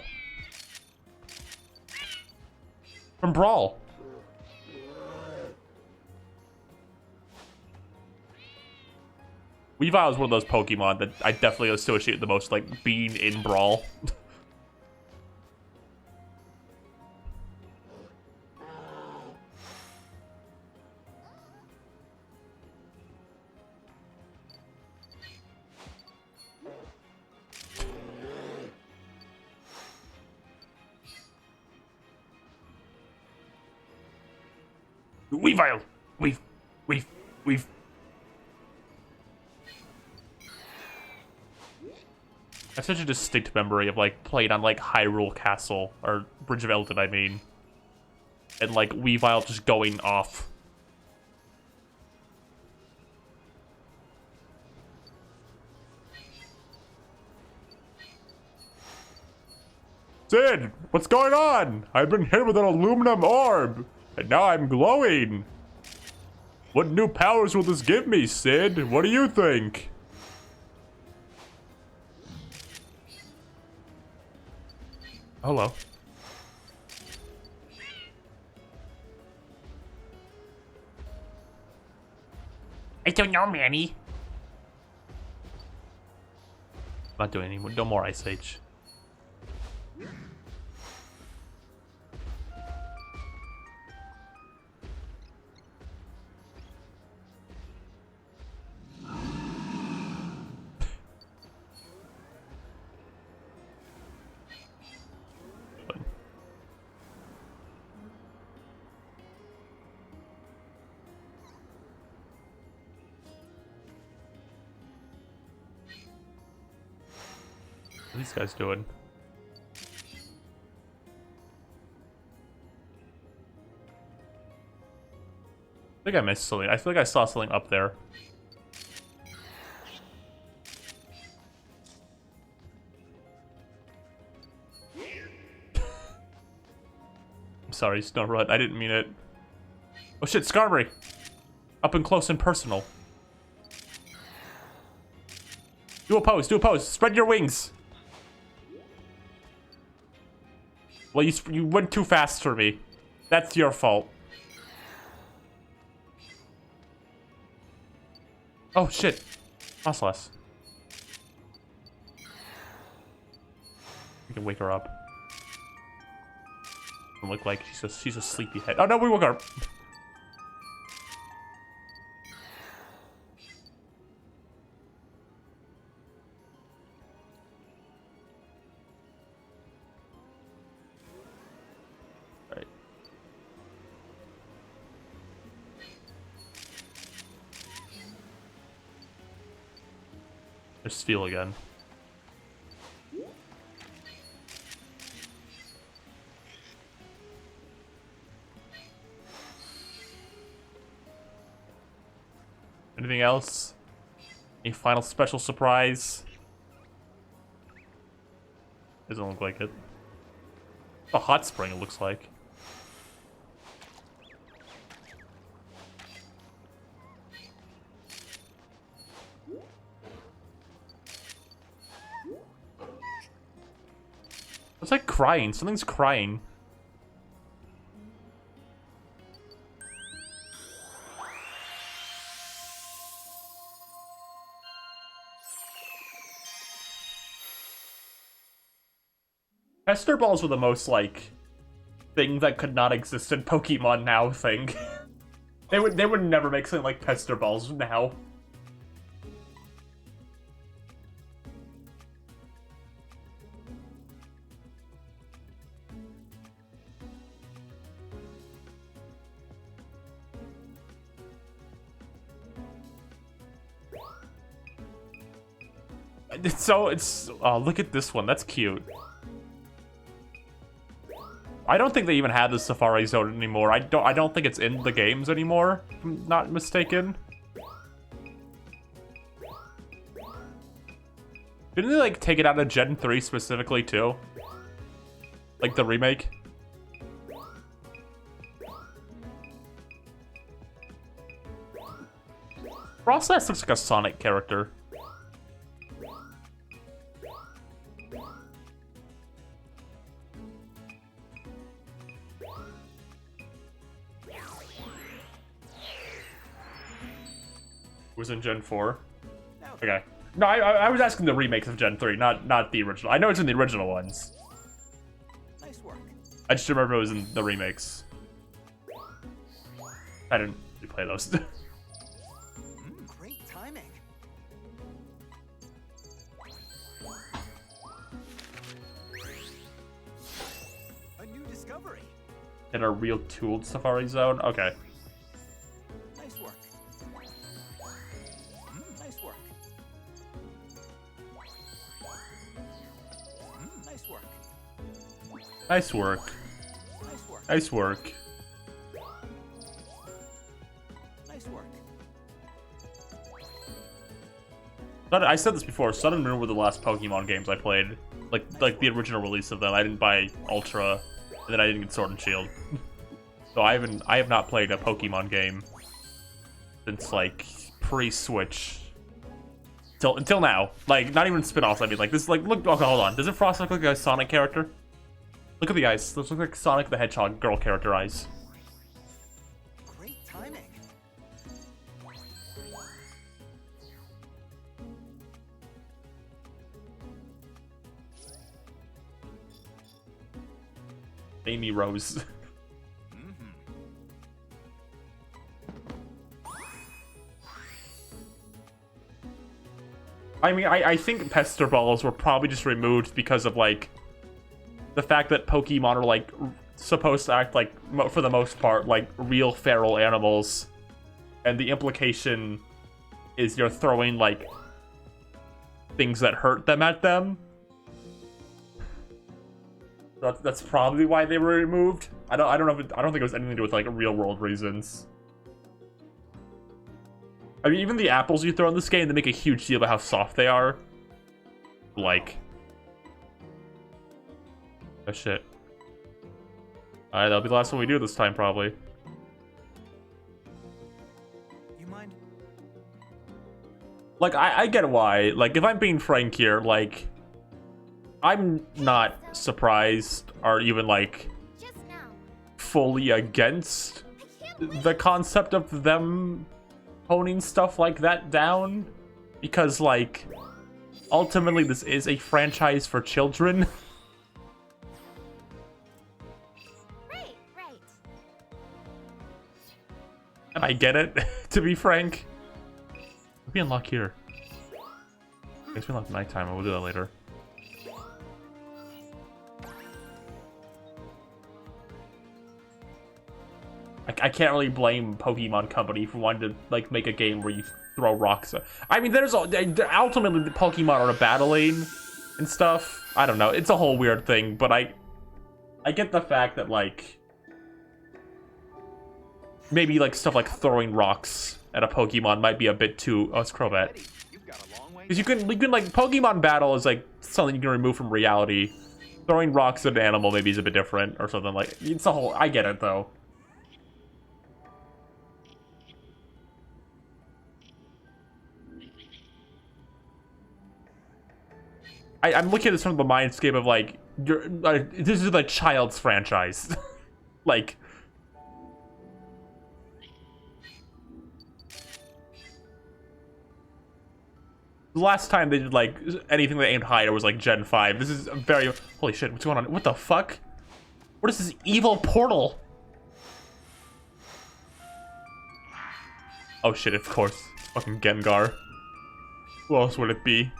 From Brawl. Weavile is one of those Pokemon that I definitely associate the most, like, being in Brawl. Weavile! Weave. I have such a distinct memory of, like, playing on, like, Hyrule Castle, or Bridge of Eldin, I mean. And, like, Weavile just going off. Sid, what's going on? I've been hit with an aluminum orb, and now I'm glowing. What new powers will this give me, Sid? What do you think? Hello. I don't know, Manny. Not doing any no more Ice Age. What are these guys doing? I think I missed something. I feel like I saw something up there. I'm sorry, Snowrun. I didn't mean it. Oh shit, Skarmory! Up and close and personal. Do a pose, Spread your wings! Well, you went too fast for me. That's your fault. Oh shit. Ocelot. We can wake her up. Doesn't look like she's a sleepy head. Oh no, we woke her up. Right. There's Steel again. Anything else? Any final special surprise? Doesn't look like it. A hot spring, it looks like. It's like crying. Something's crying. Pester balls were the most, like, thing that could not exist in Pokemon Now thing. They would never make something like Pester balls now. Look at this one. That's cute. I don't think they even have the Safari Zone anymore. I don't think it's in the games anymore, if I'm not mistaken. Didn't they, like, take it out of Gen 3 specifically, too? Like, the remake? Process looks like a Sonic character. Was in Gen 4. Okay. No, I was asking the remakes of Gen 3, not the original. I know it's in the original ones. Nice work. I just remember it was in the remakes. I didn't replay those. Great timing. A new discovery. In a real tooled Safari Zone? Okay. Nice work. Nice work. Nice work. Nice work. Nice work. Nice work. Nice work. I said this before, Sun and Moon were the last Pokemon games I played. Like the original release of them. I didn't buy Ultra, and then I didn't get Sword and Shield. So I have not played a Pokemon game since like pre-Switch. Until now. Like, not even spin-offs, I mean, like, this is like, look, okay, hold on. Doesn't Frost look like a Sonic character? Look at the eyes. Those look like Sonic the Hedgehog girl character eyes. Great timing. Amy Rose. I mean, I think Pester Balls were probably just removed because of, like, the fact that Pokemon are, like, supposed to act like, for the most part, like, real feral animals. And the implication is you're throwing, like, things that hurt them at them. That's probably why they were removed. I don't know if I don't think it was anything to do with, like, real world reasons. I mean, even the apples you throw in this game, they make a huge deal about how soft they are. Like. Oh, shit. Alright, that'll be the last one we do this time, probably. You mind? Like, I get why. Like, if I'm being frank here, like, I'm not surprised or even, like, Just now. fully against the concept of them honing stuff like that down, because, like, ultimately this is a franchise for children. Right. And I get it, to be frank. We unlock here. I guess we unlock nighttime, and we'll do that later. I can't really blame Pokemon Company for wanting to, like, make a game where you throw rocks. I mean, ultimately the Pokemon are battling and stuff. I don't know. It's a whole weird thing, but I get the fact that, like, maybe, like, stuff like throwing rocks at a Pokemon might be a bit too... Oh, it's Crobat. Because you can, like, Pokemon battle is, like, something you can remove from reality. Throwing rocks at an animal maybe is a bit different or something. Like, it's a whole... I get it, though. I'm looking at some of the mindscape of, like, this is the child's franchise. Like, the last time they did, like, anything that aimed higher was, like, Gen 5. This is a very... Holy shit, what's going on? What the fuck? What is this evil portal? Oh shit, of course. It's fucking Gengar. Who else would it be?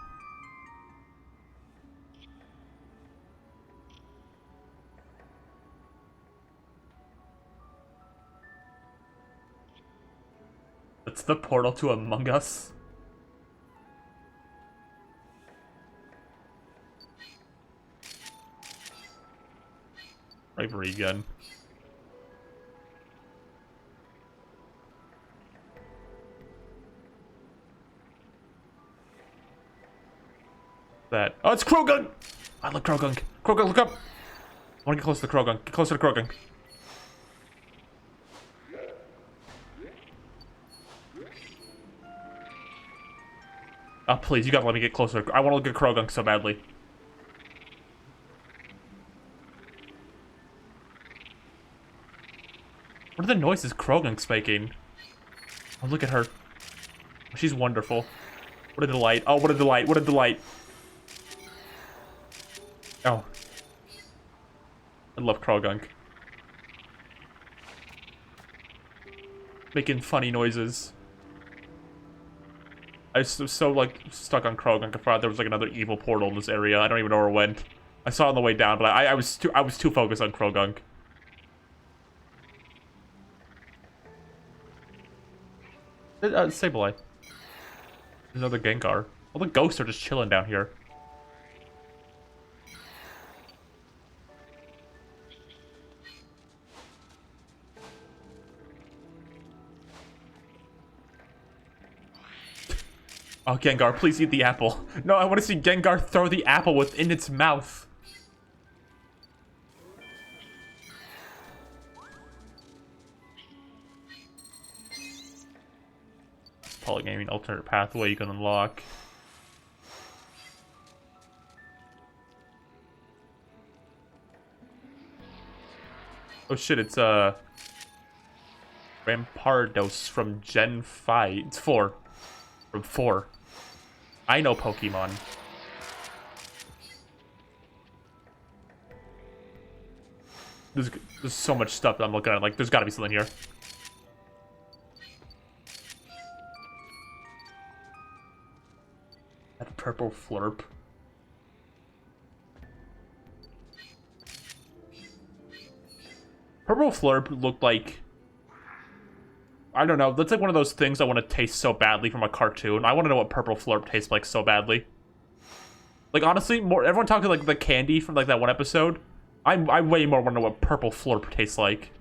It's the portal to Among Us. Bravery gun. That. Oh, it's Krogunk! I love Krogunk. Krogunk, look up! I want to get close to the Krogunk. Get closer to Krogunk. Oh, please, you gotta let me get closer. I want to look at Krogunk so badly. What are the noises Krogunk's making? Oh, look at her. She's wonderful. What a delight. Oh, what a delight. What a delight. Oh. I love Krogunk. Making funny noises. I was so, like, stuck on Krogunk. I thought there was, like, another evil portal in this area. I don't even know where it went. I saw it on the way down, but I was too focused on Krogunk. Sableye. There's another Gengar. All the ghosts are just chilling down here. Oh, Gengar, please eat the apple. No, I want to see Gengar throw the apple within its mouth. Polygaming alternate pathway you can unlock. Oh shit, it's Rampardos from Gen 5. It's 4. From 4. I know Pokemon. There's so much stuff that I'm looking at. Like, there's gotta be something here. That purple flurp. Purple flurp looked like... I don't know. That's like one of those things I want to taste so badly from a cartoon. I want to know what purple flurp tastes like so badly. Like, honestly, more everyone talking like the candy from like that one episode. I way more want to know what purple flurp tastes like.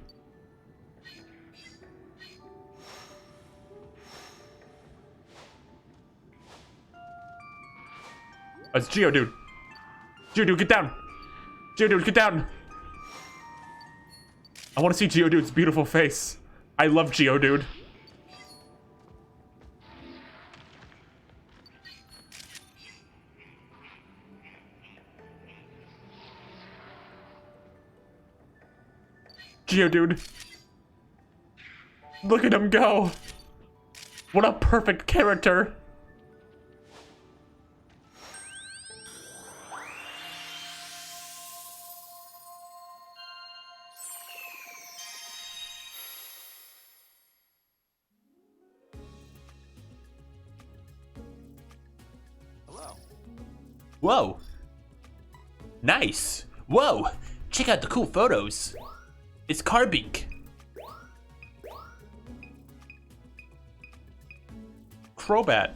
Oh, it's Geodude. Geodude, get down. Geodude, get down. I want to see Geodude's beautiful face. I love Geodude. Geodude. Look at him go. What a perfect character. Whoa. Nice. Whoa. Check out the cool photos. It's Carbink. Crobat.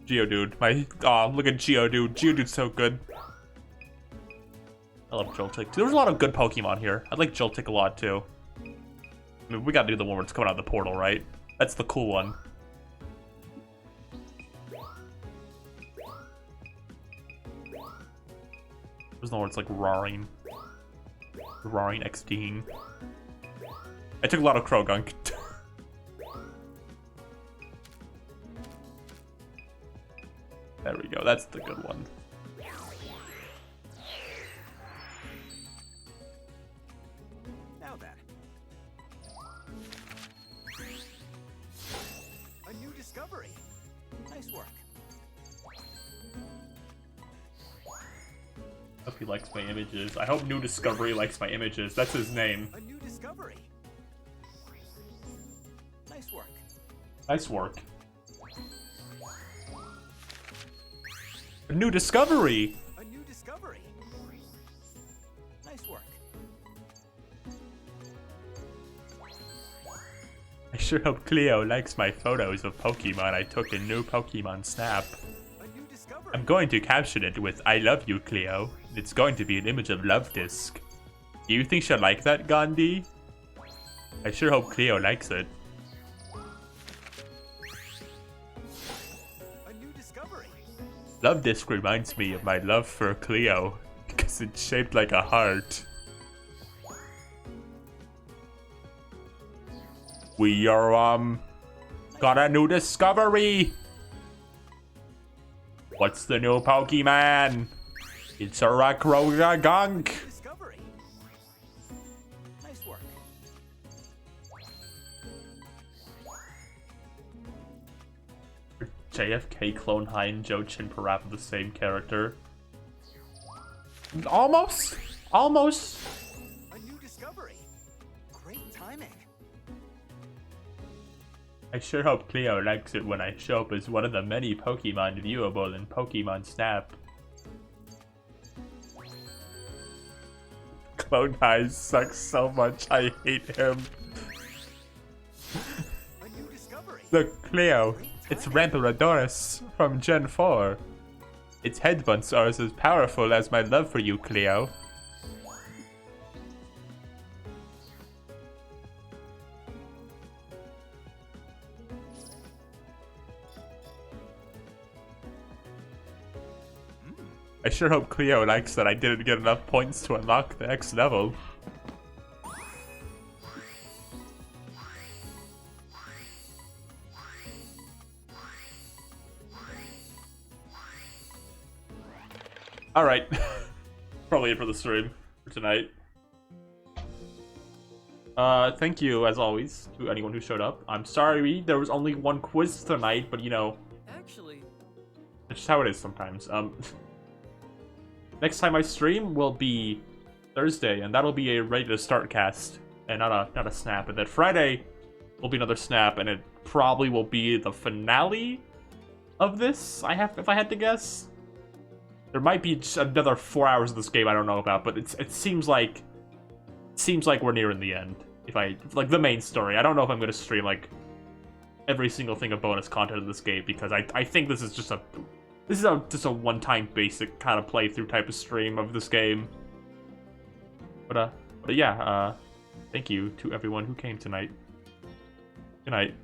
Geodude. Look at Geodude. Geodude's so good. I love Joltik. There's a lot of good Pokemon here. I like Joltik a lot too. I mean, we gotta do the one where it's coming out of the portal, right? That's the cool one. There's no where it's like roaring. Roaring XDing. I took a lot of Krogunk. There we go, that's the good one. Now then. A new discovery. Nice work. Hope he likes my images. I hope New Discovery likes my images. That's his name. A new discovery. Nice work. Nice work. A new discovery! A new discovery. Nice work. I sure hope Cleo likes my photos of Pokemon I took in New Pokemon Snap. A new discovery. I'm going to caption it with I love you, Cleo. It's going to be an image of Love Disc. Do you think she'll like that, Gandhi? I sure hope Cleo likes it. A new discovery. Love Disc reminds me of my love for Cleo because it's shaped like a heart. We are Got a new discovery! What's the new Pokemon? It's a Gunk. Discovery. Nice work. JFK, Clone High, and Joe Chinparap are the same character. Almost! Almost! A new discovery. Great timing. I sure hope Cleo likes it when I show up as one of the many Pokemon viewable in Pokemon Snap. Clone High sucks so much, I hate him. A new discovery. Look, Cleo, it's Ramparadoris from Gen 4. Its headbutts are as powerful as my love for you, Cleo. I sure hope Cleo likes that I didn't get enough points to unlock the X level. Alright. Probably it for the stream for tonight. Thank you, as always, to anyone who showed up. I'm sorry there was only one quiz tonight, but you know... Actually... It's just how it is sometimes. Next time I stream will be Thursday, and that'll be a ready to start cast, and not a snap. And then Friday will be another snap, and it probably will be the finale of this. If I had to guess, there might be just another 4 hours of this game I don't know about, but it seems like we're nearing the end. Like the main story. I don't know if I'm gonna stream like every single thing of bonus content in this game because I think this is just a one-time basic kind of playthrough type of stream of this game. But yeah, thank you to everyone who came tonight. Good night.